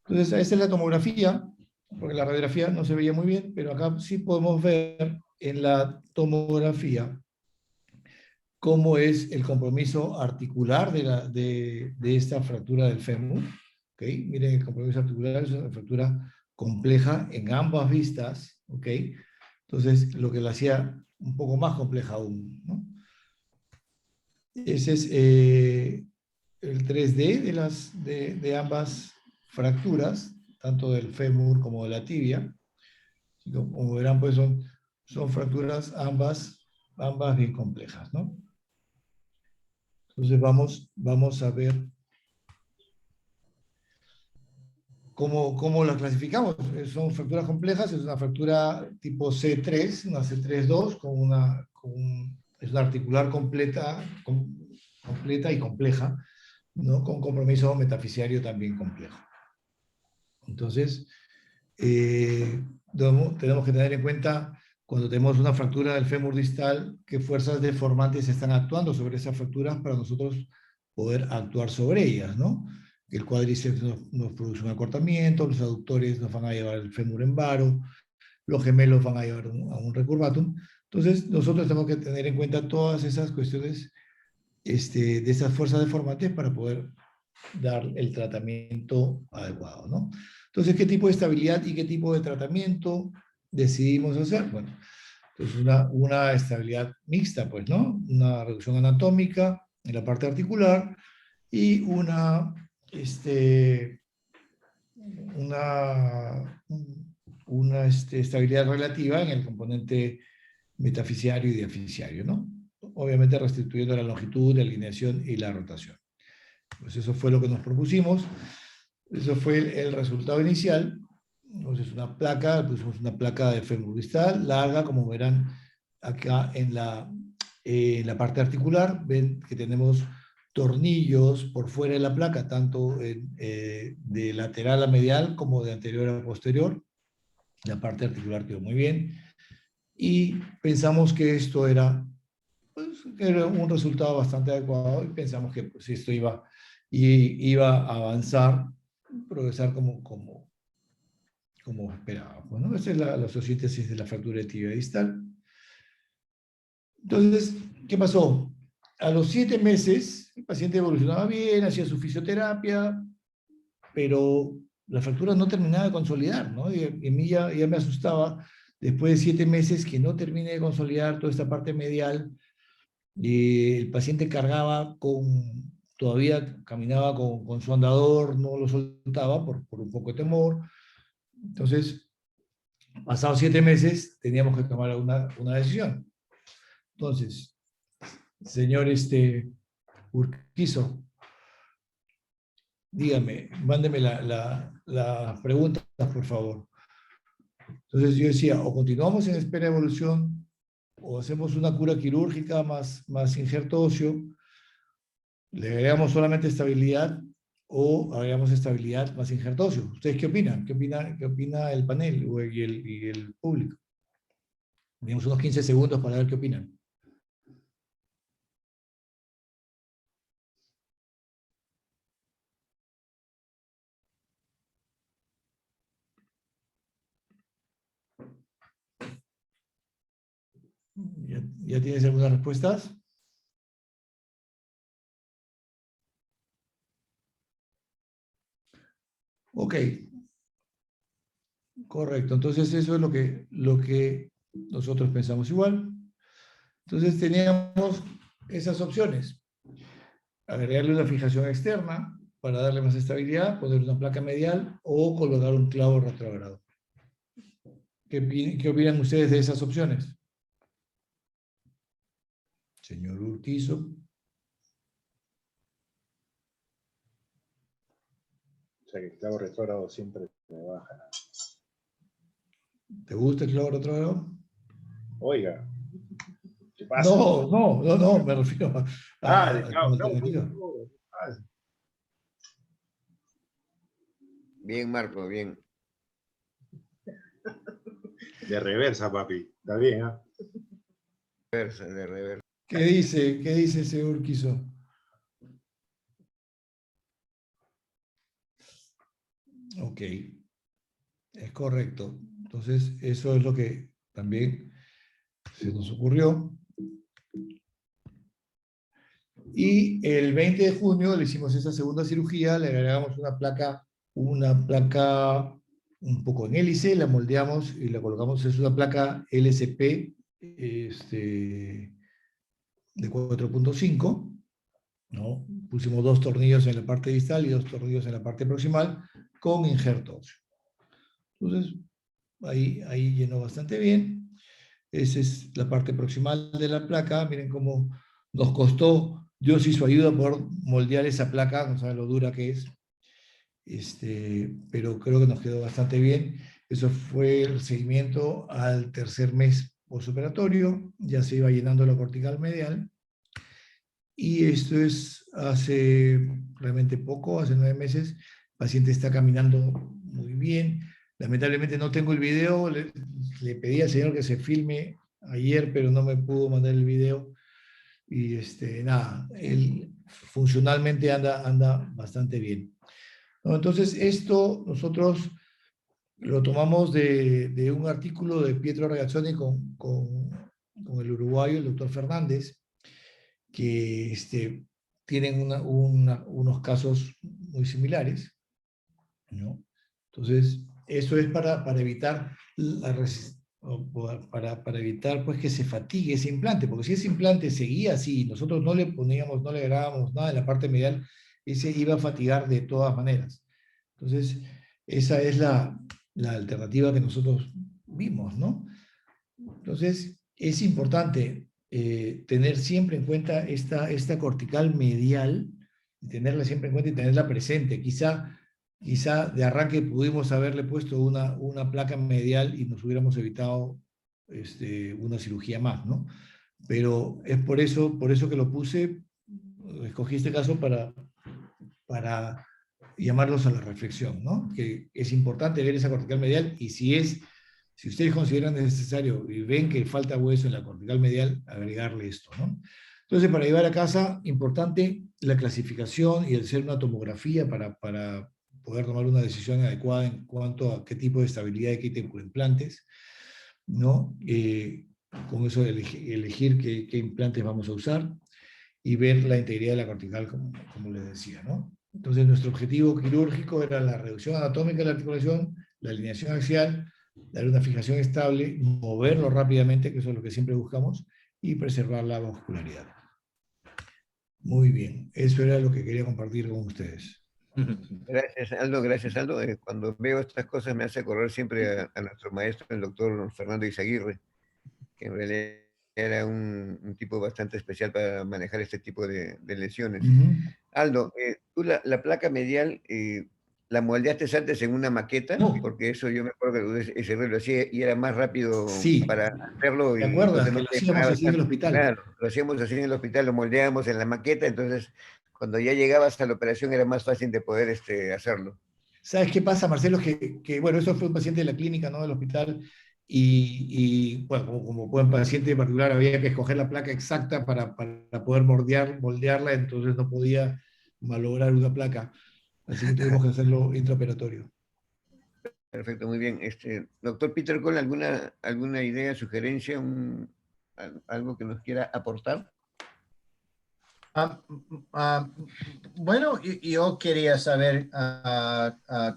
Entonces, esta es la tomografía, porque la radiografía no se veía muy bien, pero acá sí podemos ver en la tomografía cómo es el compromiso articular de esta fractura del fémur. ¿Okay? Miren, el compromiso articular es una fractura compleja en ambas vistas. ¿Okay? Entonces, lo que la hacía un poco más compleja aún, ¿no? Ese es el 3D de ambas fracturas, tanto del fémur como de la tibia. Como verán, pues son fracturas ambas bien complejas, ¿no? Entonces vamos a ver cómo las clasificamos. Son fracturas complejas, es una fractura tipo C3, una C3-2, es una articular completa y compleja, ¿no? Con compromiso metafisiario también complejo. Entonces, tenemos que tener en cuenta, cuando tenemos una fractura del fémur distal, qué fuerzas deformantes están actuando sobre esas fracturas para nosotros poder actuar sobre ellas, ¿no? El cuádriceps nos produce un acortamiento, los aductores nos van a llevar el fémur en varo, los gemelos van a llevar a un recurvatum. Entonces, nosotros tenemos que tener en cuenta todas esas cuestiones de esas fuerzas deformantes para poder dar el tratamiento adecuado, ¿no? Entonces, ¿qué tipo de estabilidad y qué tipo de tratamiento decidimos hacer? Bueno, pues una estabilidad mixta, pues, ¿no? Una reducción anatómica en la parte articular y una estabilidad relativa en el componente metafisiario y diafisiario, ¿no? Obviamente restituyendo la longitud, la alineación y la rotación. Pues eso fue lo que nos propusimos. Eso fue el resultado inicial. Entonces, pusimos una placa de fémur distal larga, como verán acá en la parte articular. Ven que tenemos tornillos por fuera de la placa, tanto de lateral a medial como de anterior a posterior. La parte articular quedó muy bien. Y pensamos que esto era un resultado bastante adecuado y pensamos que pues, esto iba a avanzar, progresar como esperábamos, ¿no? Esta es la osteosíntesis de la fractura de tibia distal. Entonces, ¿qué pasó? A los 7 meses, el paciente evolucionaba bien, hacía su fisioterapia, pero la fractura no terminaba de consolidar, ¿no? Y a mí ya me asustaba, después de 7 meses, que no termine de consolidar toda esta parte medial. Y el paciente cargaba con todavía caminaba con su andador, no lo soltaba por un poco de temor. Entonces, pasados 7 meses, teníamos que tomar una decisión. Entonces, señor Urquizo, dígame, mándeme las preguntas, por favor. Entonces yo decía, o continuamos en espera de evolución, o hacemos una cura quirúrgica más injerto óseo, le agregamos solamente estabilidad, o agregamos estabilidad más injerto óseo. ¿Ustedes qué opinan? ¿Qué opina el panel y el público? Tenemos unos 15 segundos para ver qué opinan. ¿Ya tienes algunas respuestas? Ok. Correcto. Entonces eso es lo que nosotros pensamos igual. Entonces teníamos esas opciones. Agregarle una fijación externa para darle más estabilidad, poner una placa medial o colocar un clavo retrógrado. ¿Qué opinan ustedes de esas opciones? Señor Urquizo. O sea que el clavo retrógrado siempre me baja. ¿Te gusta el clavo retrógrado? Oiga, ¿qué pasa? No, me refiero a El clavo, alternativa. Bien, Marco, bien. De reversa, papi. Está bien, ¿ah? De reversa. ¿Qué dice ese Urquizo? Ok, es correcto. Entonces, eso es lo que también se nos ocurrió. Y el 20 de junio le hicimos esa segunda cirugía, le agregamos una placa un poco en hélice, la moldeamos y la colocamos, es una placa LSP de 4.5, ¿no? Pusimos 2 tornillos en la parte distal y 2 tornillos en la parte proximal con injerto óseo. Entonces, ahí llenó bastante bien. Esa es la parte proximal de la placa. Miren cómo nos costó Dios y su ayuda por moldear esa placa, no saben lo dura que es. Pero creo que nos quedó bastante bien. Eso fue el seguimiento al tercer mes postoperatorio. Ya se iba llenando la cortical medial. Y esto es hace realmente poco, hace 9 meses. El paciente está caminando muy bien. Lamentablemente no tengo el video. Le pedí al señor que se filme ayer, pero no me pudo mandar el video. Y nada, él funcionalmente anda bastante bien. ¿No? Entonces, esto nosotros lo tomamos de un artículo de Pietro Ragazzoni con el uruguayo, el doctor Fernández, que tienen unos casos muy similares, ¿no? Entonces, eso es para evitar para evitar pues que se fatigue ese implante, porque si ese implante seguía así, nosotros no le agregábamos nada en la parte medial, ese iba a fatigar de todas maneras. Entonces, esa es la alternativa que nosotros vimos, ¿no? Entonces, es importante tener siempre en cuenta esta cortical medial, tenerla siempre en cuenta y tenerla presente. Quizá de arranque pudimos haberle puesto una placa medial y nos hubiéramos evitado una cirugía más, ¿no? Pero es por eso que lo puse, escogí este caso para llamarlos a la reflexión, ¿no? Que es importante ver esa cortical medial y si ustedes consideran necesario y ven que falta hueso en la cortical medial, agregarle esto, ¿no? Entonces, para llevar a casa, importante la clasificación y el hacer una tomografía para poder tomar una decisión adecuada en cuanto a qué tipo de estabilidad hay que tener con implantes, ¿no? Con eso elegir qué implantes vamos a usar y ver la integridad de la cortical, como les decía, ¿no? Entonces, nuestro objetivo quirúrgico era la reducción anatómica de la articulación, la alineación axial, dar una fijación estable, moverlo rápidamente, que eso es lo que siempre buscamos, y preservar la vascularidad. Muy bien, eso era lo que quería compartir con ustedes. Gracias, Aldo. Cuando veo estas cosas me hace acordar siempre a nuestro maestro, el doctor Fernando Izaguirre, que en realidad era un tipo bastante especial para manejar este tipo de lesiones. Aldo, tú la placa medial la moldeaste antes en una maqueta, No. porque eso yo me acuerdo que ese lo hacía y era más rápido Sí. para hacerlo. ¿Te Y acuerdas entonces que no lo te hacíamos demoraba así en el tanto. hospital? Claro, lo hacíamos así en el hospital, lo moldeábamos en la maqueta, entonces cuando ya llegabas a la operación era más fácil de poder hacerlo. ¿Sabes qué pasa, Marcelo? Bueno, eso fue un paciente de la clínica, no del hospital, bueno, como buen paciente particular había que escoger la placa exacta para poder moldearla, entonces no podía malograr una placa, así que tuvimos que hacerlo intraoperatorio. Perfecto, muy bien. Doctor Peter Cole, ¿alguna idea, sugerencia, algo que nos quiera aportar? Bueno, yo quería saber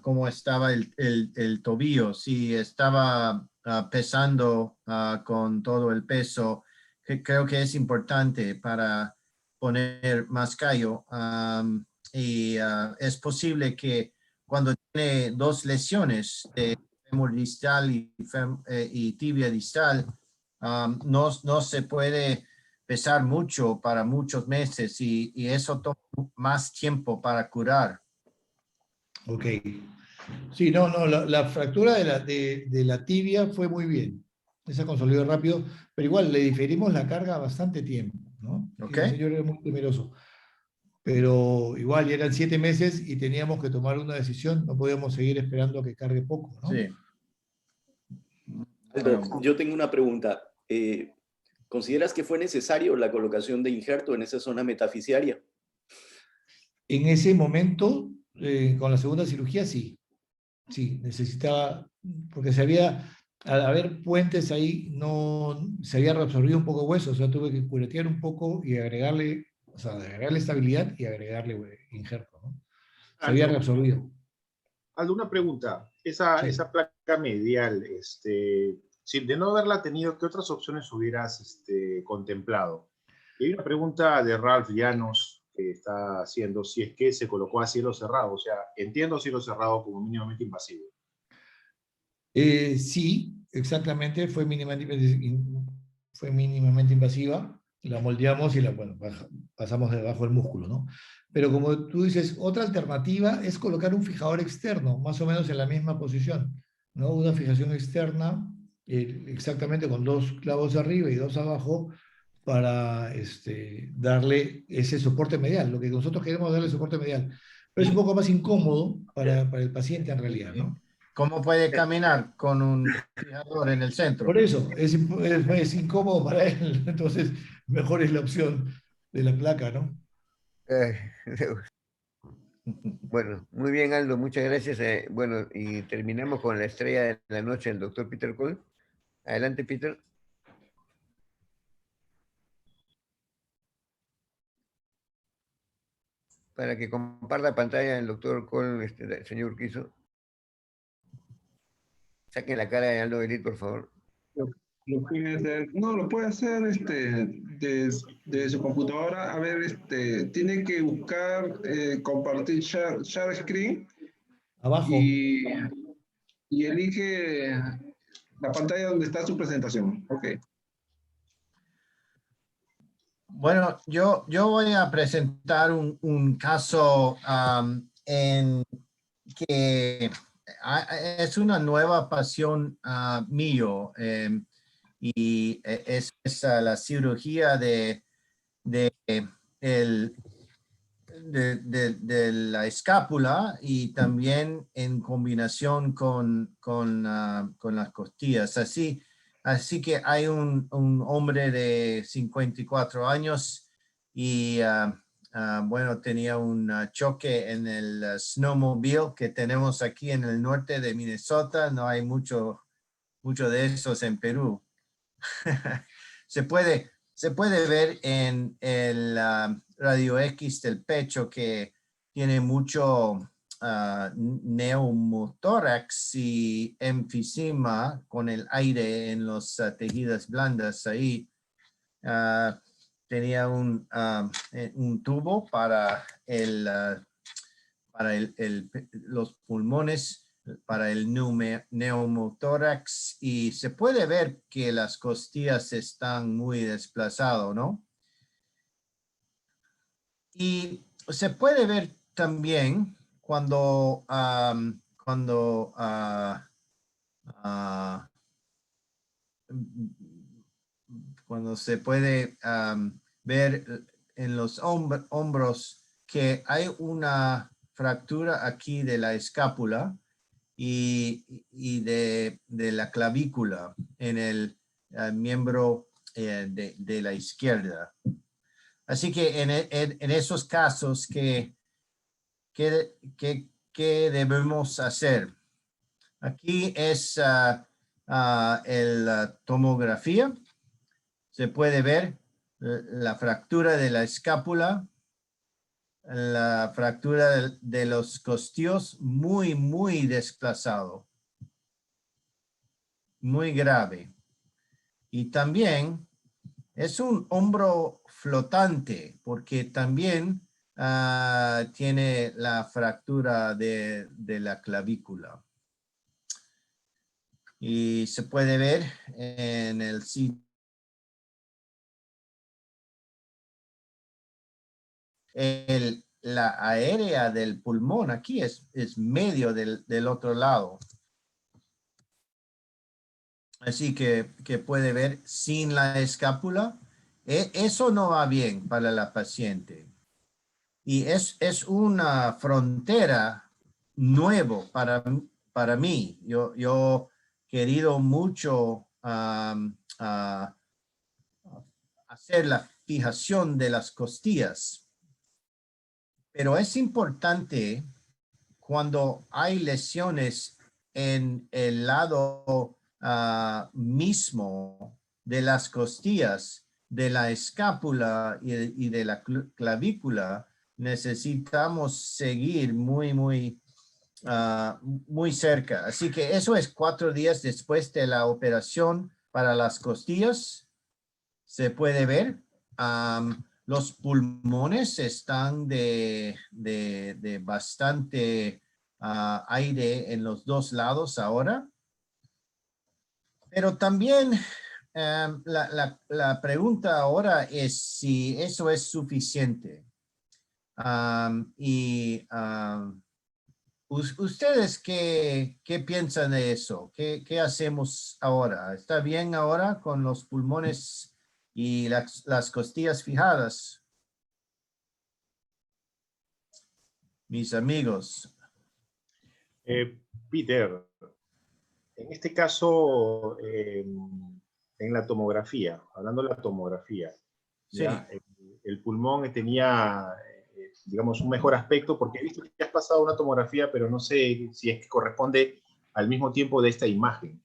cómo estaba el tobillo, si estaba pesando con todo el peso, que creo que es importante para poner más callo. Y es posible que cuando tiene dos lesiones de fémur distal y tibia distal, no se puede pesar mucho para muchos meses y eso toma más tiempo para curar. Ok. Sí, no, la fractura de la tibia fue muy bien. Esa consolidó rápido, pero igual le diferimos la carga bastante tiempo, ¿no? Ok. Y el señor era muy temeroso. Pero igual ya eran 7 meses y teníamos que tomar una decisión, no podíamos seguir esperando a que cargue poco, ¿no? Sí. Aldo, yo tengo una pregunta. ¿Consideras que fue necesario la colocación de injerto en esa zona metafisiaria? En ese momento, con la segunda cirugía, sí. Sí, necesitaba, porque al haber puentes ahí, no, se había reabsorbido un poco hueso, o sea, tuve que curetear un poco y agregarle, o sea, agregarle estabilidad y agregarle injerto, ¿no? Se había reabsorbido. Aldo, una pregunta. Esa placa medial, si de no haberla tenido, ¿qué otras opciones hubieras contemplado? Y hay una pregunta de Ralph Llanos que está haciendo si es que se colocó a cielo cerrado. O sea, entiendo cielo cerrado como mínimamente invasivo. Sí, exactamente, fue mínimamente invasiva, la moldeamos y bueno, pasamos debajo del músculo, ¿no? Pero como tú dices, otra alternativa es colocar un fijador externo, más o menos en la misma posición, ¿no? Una fijación externa, exactamente con 2 clavos arriba y 2 abajo, para darle ese soporte medial, lo que nosotros queremos darle soporte medial. Pero es un poco más incómodo para el paciente en realidad, ¿no? ¿Cómo puede caminar con un fijador en el centro? Por eso, es incómodo para él, entonces mejor es la opción de la placa, ¿no? Bueno, muy bien, Aldo, muchas gracias. Bueno, y terminamos con la estrella de la noche, el doctor Peter Cole. Adelante, Peter. Para que comparta pantalla el doctor Cole, el señor Urquizo. Saquen la cara de Aldo Belit, por favor. Lo puede hacer, no, lo puede hacer de su computadora. A ver, tiene que buscar compartir share screen Abajo. y elige la pantalla donde está su presentación. Ok. Bueno, yo voy a presentar un caso en que es una nueva pasión mío y es la cirugía de la escápula y también en combinación con las costillas. Así que hay un hombre de 54 años y bueno, tenía un choque en el snowmobile que tenemos aquí en el norte de Minnesota. No hay mucho de esos en Perú. Se puede ver en el radio X del pecho que tiene mucho neumotórax y enfisema con el aire en los tejidos blandas ahí. tenía un tubo para los pulmones, para el neumotórax, y se puede ver que las costillas están muy desplazadas, ¿no? Y se puede ver también cuando se puede ver en los hombros que hay una fractura aquí de la escápula y de la clavícula en el miembro de la izquierda. Así que en esos casos, ¿qué debemos hacer? Aquí es la tomografía. Se puede ver la fractura de la escápula, la fractura de los costillos, muy desplazado, muy grave. Y también es un hombro flotante, porque también tiene la fractura de la clavícula. Y se puede ver en el sitio. La aérea del pulmón aquí es medio del otro lado. Así que puede ver sin la escápula. Eso no va bien para la paciente. Y es una frontera nuevo para mí. Yo querido mucho hacer la fijación de las costillas. Pero es importante cuando hay lesiones en el lado mismo de las costillas, de la escápula y de la clavícula, necesitamos seguir muy cerca. Así que eso es 4 días después de la operación para las costillas. Se puede ver. Los pulmones están de bastante aire en los 2 lados ahora. Pero también la pregunta ahora es si eso es suficiente. ¿Ustedes qué piensan de eso? ¿Qué hacemos ahora? ¿Está bien ahora con los pulmones y las costillas fijadas? Mis amigos. Peter, en este caso, en la tomografía, hablando de la tomografía, Sí. ¿ya? El pulmón tenía, digamos, un mejor aspecto, porque he visto que has pasado una tomografía, pero no sé si es que corresponde al mismo tiempo de esta imagen.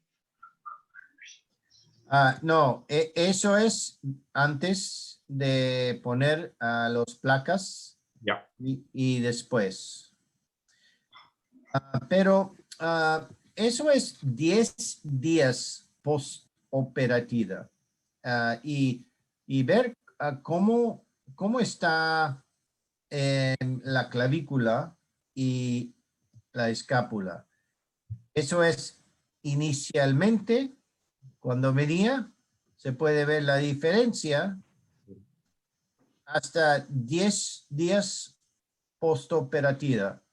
No, eso es antes de poner los placas. Ya. Y después. Pero eso es 10 días post-operativa. Y ver cómo está la clavícula y la escápula. Eso es inicialmente, cuando venía, se puede ver la diferencia hasta 10 días postoperativa.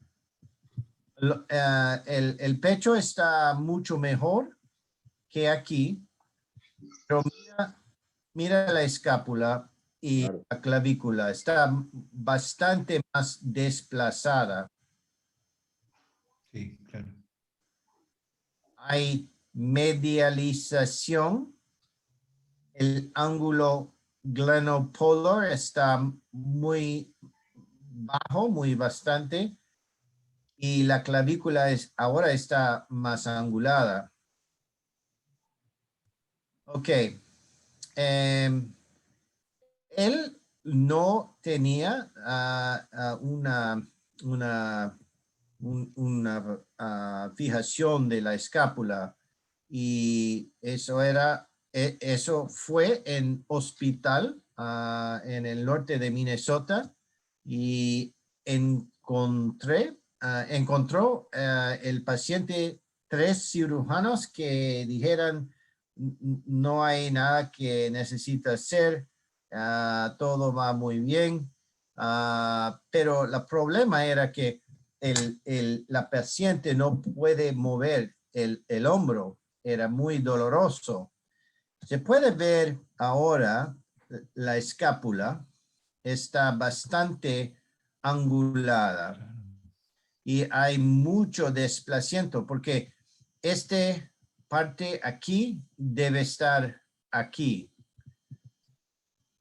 El pecho está mucho mejor que aquí, pero mira la escápula y Claro. la clavícula está bastante más desplazada. Sí, claro. Hay medialización. El ángulo glenopolar está muy bajo, muy bastante. Y la clavícula ahora está más angulada. Ok. Él no tenía una fijación de la escápula, y eso era eso fue en hospital en el norte de Minnesota y encontró el paciente 3 cirujanos que dijeran no hay nada que necesita hacer, todo va muy bien, pero el problema era que la paciente no puede mover el hombro, era muy doloroso. Se puede ver ahora la escápula está bastante angulada y hay mucho desplazamiento porque esta parte aquí debe estar aquí.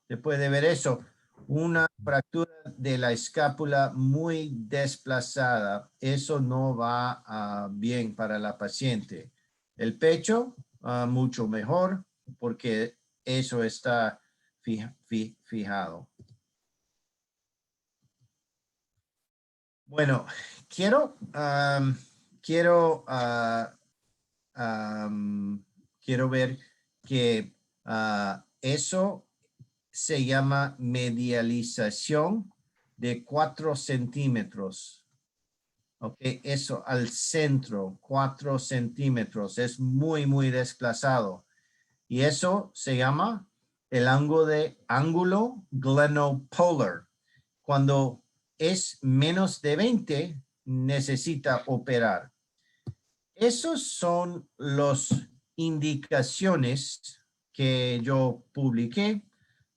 Se puede ver eso. Una fractura de la escápula muy desplazada. Eso no va bien para la paciente. El pecho, mucho mejor porque eso está fijado. Bueno, quiero ver que eso se llama medialización de 4 centímetros. Ok, eso al centro, 4 centímetros, es muy desplazado. Y eso se llama el ángulo glenopolar. Cuando es menos de 20, necesita operar. Esos son las indicaciones que yo publiqué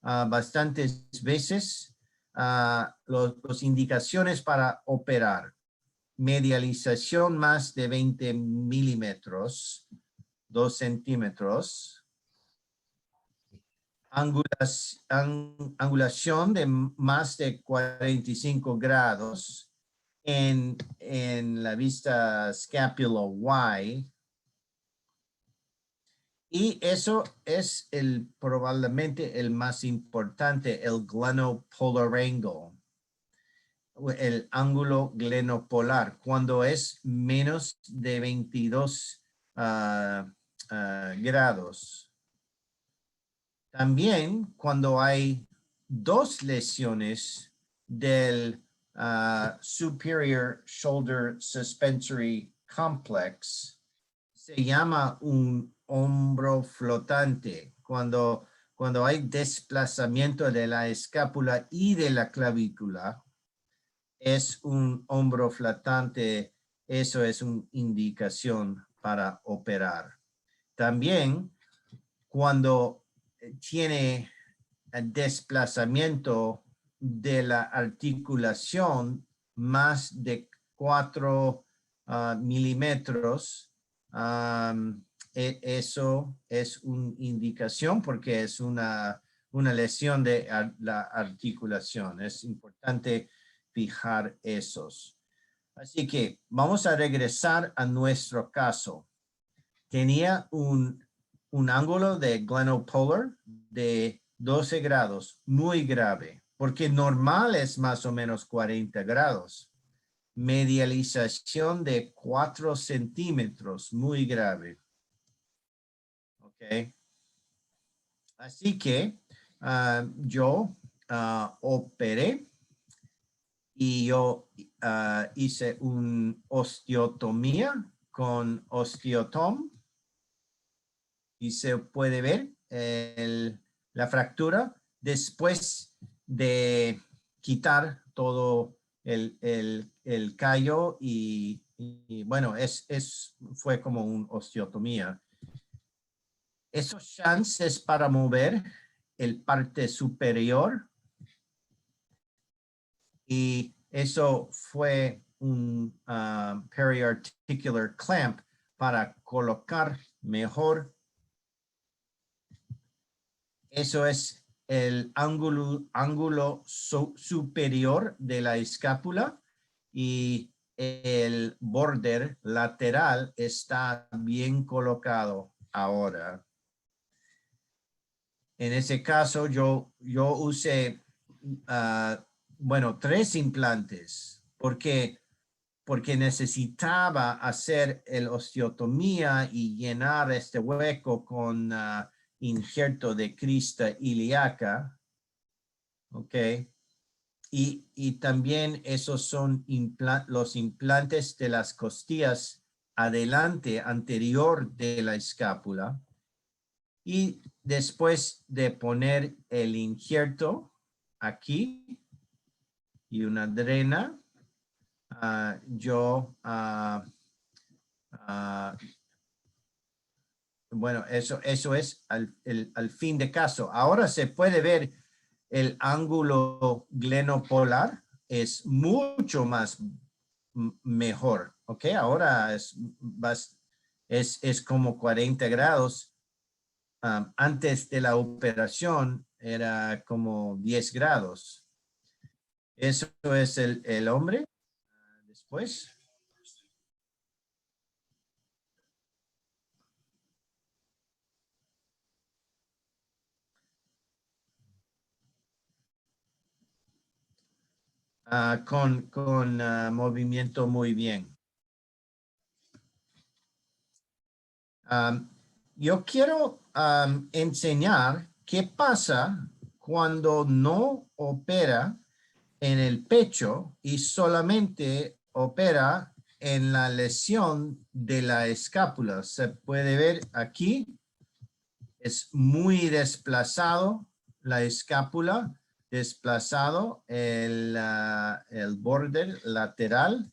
bastantes veces. Las indicaciones para operar. Medialización más de 20 milímetros, 2 centímetros. Angulación de más de 45 grados en la vista scapula Y. Y eso es probablemente el más importante, el glenopolar angle, el ángulo glenopolar, cuando es menos de 22 grados. También cuando hay 2 lesiones del superior shoulder suspensory complex, se llama un hombro flotante. Cuando hay desplazamiento de la escápula y de la clavícula, es un hombro flotante. Eso es una indicación para operar. También cuando tiene desplazamiento de la articulación más de 4 milímetros, eso es una indicación porque es una lesión de la articulación. Es importante fijar esos. Así que vamos a regresar a nuestro caso. Tenía un ángulo de glenopolar de 12 grados, muy grave, porque normal es más o menos 40 grados. Medialización de 4 centímetros, muy grave. Ok. Así que yo operé y yo hice una osteotomía con osteotom. Y se puede ver la fractura después de quitar todo el callo y bueno, fue como una osteotomía. Esos chances para mover el parte superior y eso fue un periarticular clamp para colocar mejor. Eso es el ángulo superior de la escápula y el border lateral está bien colocado ahora. En ese caso yo usé, 3 implantes porque necesitaba hacer el osteotomía y llenar este hueco con injerto de crista ilíaca, ¿ok? Y también esos son los implantes de las costillas adelante, anterior de la escápula. Y después de poner el injerto aquí y una drena, bueno, eso es al fin de caso. Ahora se puede ver el ángulo glenopolar es mucho más mejor, ¿ok? Ahora es como 40 grados. Antes de la operación era como 10 grados. Eso es el hombre. Después. Con movimiento muy bien. Yo quiero enseñar qué pasa cuando no opera en el pecho y solamente opera en la lesión de la escápula. Se puede ver aquí, es muy desplazado la escápula, desplazado el borde lateral.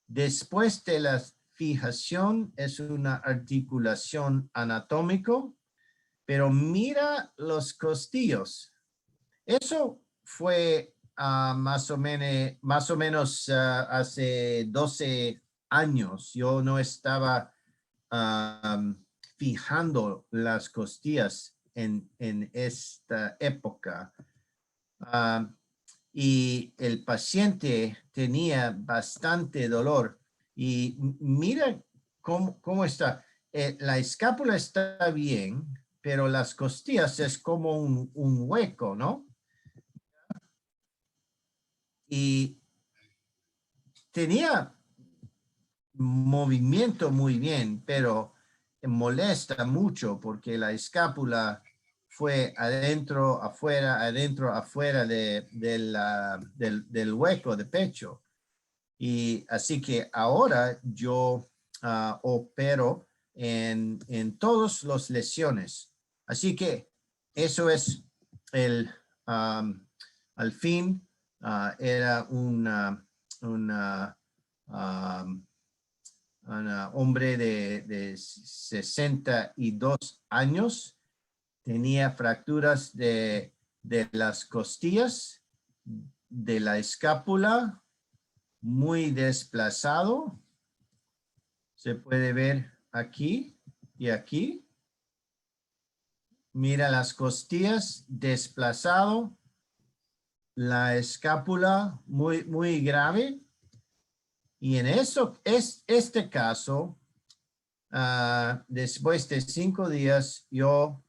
Después de la fijación es una articulación anatómico, pero mira los costillos. Eso fue más o menos hace 12 años. Yo no estaba fijando las costillas en esta época. Y el paciente tenía bastante dolor. Y mira cómo está. La escápula está bien, pero las costillas es como un hueco, ¿no? Y tenía movimiento muy bien, pero molesta mucho porque la escápula fue adentro, afuera del hueco de pecho. Y así que ahora yo opero en todas las lesiones. Así que eso es al fin, era un hombre de 62 años, tenía fracturas de las costillas, de la escápula, muy desplazado. Se puede ver aquí y aquí. Mira las costillas desplazado, la escápula muy grave. Y en este caso, después de 5 días, yo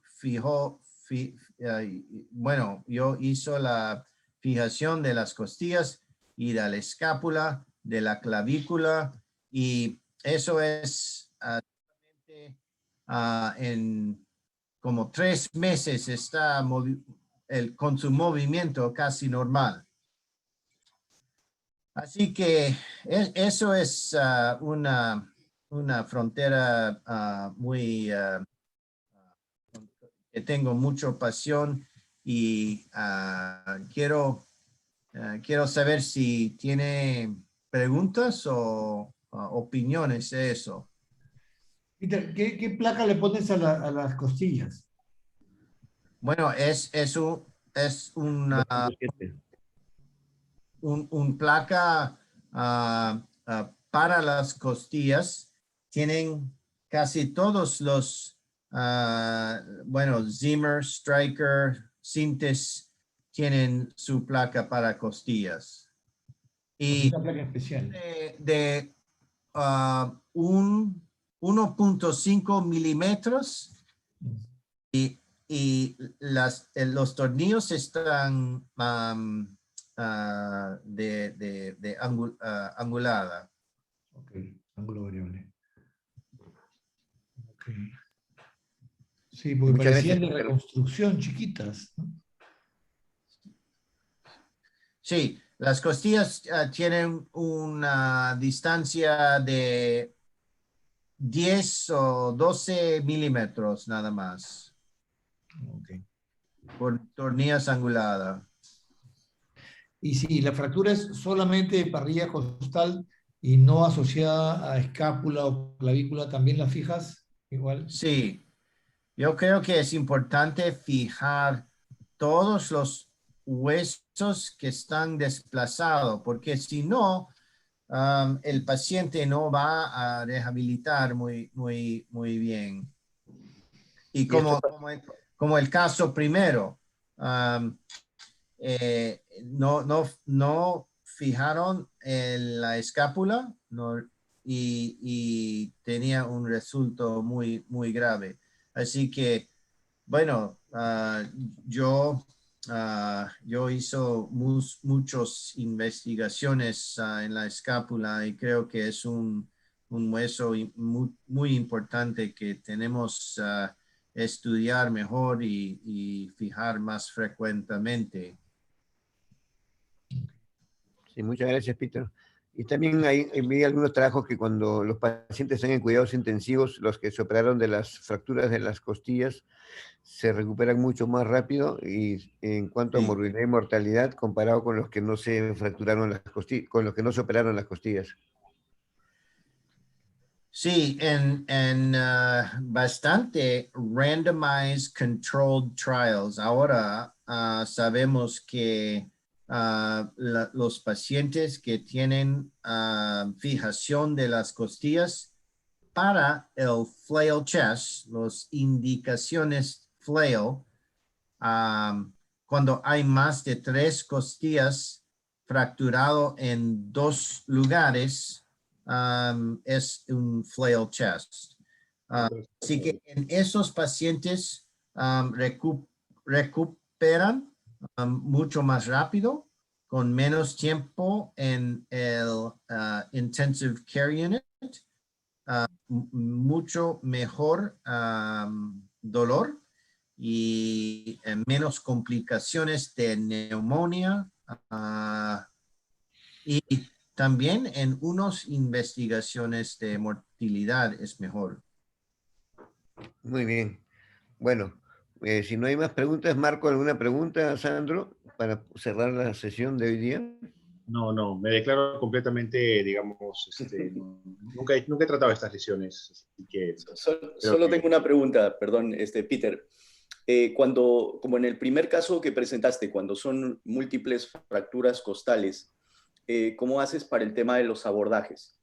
yo hizo la fijación de las costillas y de la escápula, de la clavícula, y eso es en como 3 meses está con su movimiento casi normal. Así que eso es una frontera muy que tengo mucha pasión y quiero saber si tiene preguntas o opiniones de eso. Peter, ¿qué placa le pones a las costillas? Bueno, es una un placa para las costillas. Tienen casi todos los, bueno, Zimmer, Stryker, Synthes tienen su placa para costillas. Y una placa especial. de 1.5 milímetros y los tornillos están angulada. Ok, ángulo variable. Ok. Sí, porque Muchas parecían gracias, de Peter. reconstrucción chiquitas, ¿no? Sí, las costillas tienen una distancia de 10 o 12 milímetros nada más Ok. por tornillas anguladas. Y si la fractura es solamente de parrilla costal y no asociada a escápula o clavícula, ¿también la fijas igual? Sí, yo creo que es importante fijar todos los huesos que están desplazados, porque si no, el paciente no va a rehabilitar muy bien. Y Y esto como el caso primero, no fijaron la escápula y tenía un resultado muy grave. Así que, bueno, yo hizo muchas investigaciones en la escápula y creo que es un hueso muy importante que tenemos estudiar mejor y fijar más frecuentemente. Sí, muchas gracias, Peter. Y también vi algunos trabajos que cuando los pacientes están en cuidados intensivos, los que se operaron de las fracturas de las costillas, se recuperan mucho más rápido y en cuanto a Sí. morbilidad y mortalidad comparado con los que no se fracturaron las costillas, con los que no se operaron las costillas. Sí, en bastante randomized controlled trials. Ahora sabemos que los pacientes que tienen fijación de las costillas para el flail chest, las indicaciones flail, cuando hay más de 3 costillas fracturado en 2 lugares, es un flail chest. Así que en esos pacientes recuperan mucho más rápido, con menos tiempo en el intensive care unit, mucho mejor dolor y menos complicaciones de neumonía y también en unas investigaciones de mortalidad es mejor. Muy bien. Bueno, si no hay más preguntas, Marco, ¿alguna pregunta, Sandro, para cerrar la sesión de hoy día? No, me declaro completamente, digamos, nunca he tratado estas lesiones, así que Solo tengo una pregunta, perdón, Peter. Como en el primer caso que presentaste, cuando son múltiples fracturas costales, ¿cómo haces para el tema de los abordajes?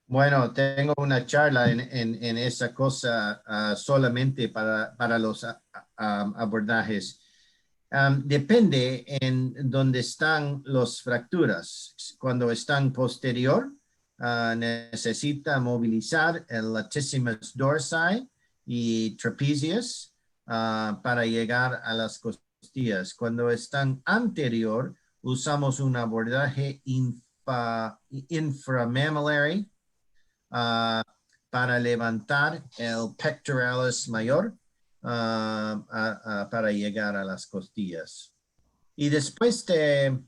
Bueno, tengo una charla en esa cosa solamente para los abordajes. Depende en dónde están las fracturas. Cuando están posterior, necesita movilizar el latissimus dorsi y trapezius para llegar a las costillas. Cuando están anterior, usamos un abordaje inframammillary para levantar el pectoralis mayor para llegar a las costillas. Y después de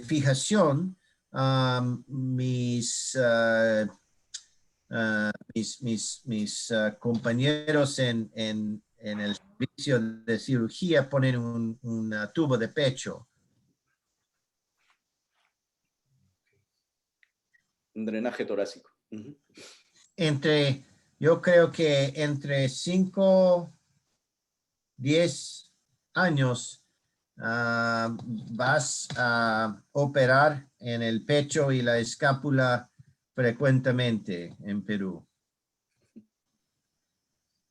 fijación, mis compañeros en el servicio de cirugía ponen un tubo de pecho. Un drenaje torácico. Yo creo que entre 5, 10 años vas a operar en el pecho y la escápula frecuentemente en Perú.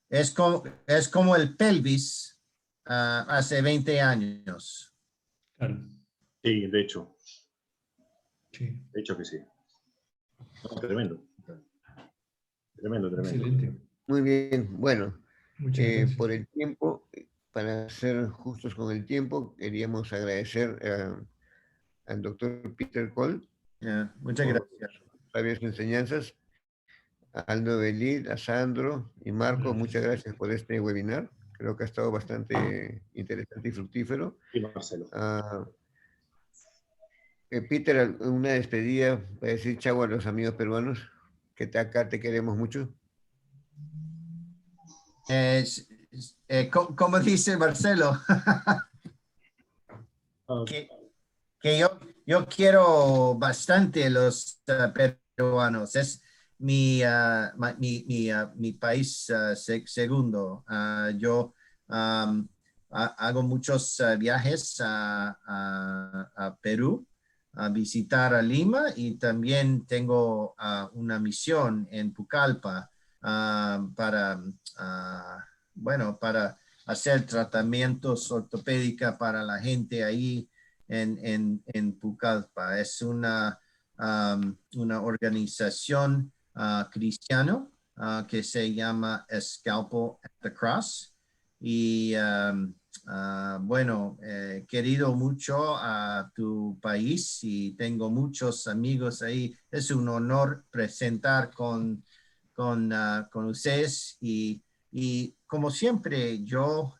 Es como el pelvis hace 20 años. Claro. sí, de hecho Sí. que sí. No, tremendo. Tremendo. Excelente. Muy bien, bueno, Muchas gracias. por el tiempo, para ser justos con el tiempo, queríamos agradecer al doctor Peter Cole Muchas por gracias. sus sabias enseñanzas. a Aldo Belid, a Sandro y Marco, muchas gracias por este webinar. Creo que ha estado bastante interesante y fructífero. Y Marcelo. Peter, una despedida para decir chau a los amigos peruanos, que acá te queremos mucho. Como dice Marcelo, que yo quiero bastante los peruanos. Es mi país segundo. Yo hago muchos viajes a Perú a visitar a Lima y también tengo una misión en Pucallpa para hacer tratamientos ortopédicos para la gente ahí en Pucallpa. Es una organización cristiana que se llama Scalpel at the Cross. Y querido mucho a tu país y tengo muchos amigos ahí. Es un honor presentar con ustedes y como siempre yo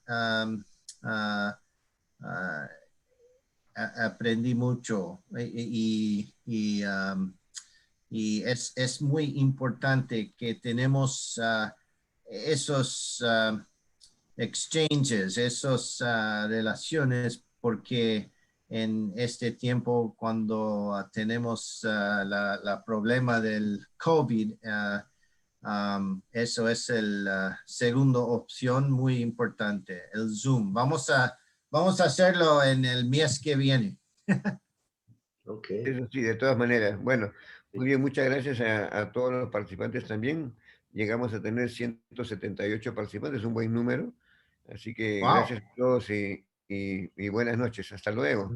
aprendí mucho y es muy importante que tenemos esos exchanges, esas relaciones, porque en este tiempo cuando tenemos la problema del COVID, eso es la segunda opción muy importante, el Zoom. Vamos a hacerlo en el mes que viene. Okay. Eso sí, de todas maneras. Bueno, muy bien, muchas gracias a todos los participantes también. Llegamos a tener 178 participantes, un buen número. Así que Wow. gracias a todos y buenas noches. Hasta luego.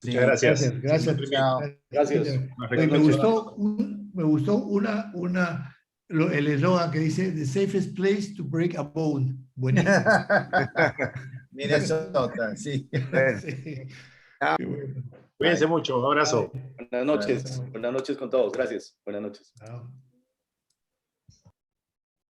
Sí. Muchas gracias. Gracias. Chao. Gracias. Oye, me gustó el eslogan que dice The safest place to break a bone. Buenísimo. Minnesota, sí. Bueno, Sí. chao. Qué bueno. Cuídense mucho. Un abrazo. Buenas noches con todos. Gracias. Buenas noches. Chao.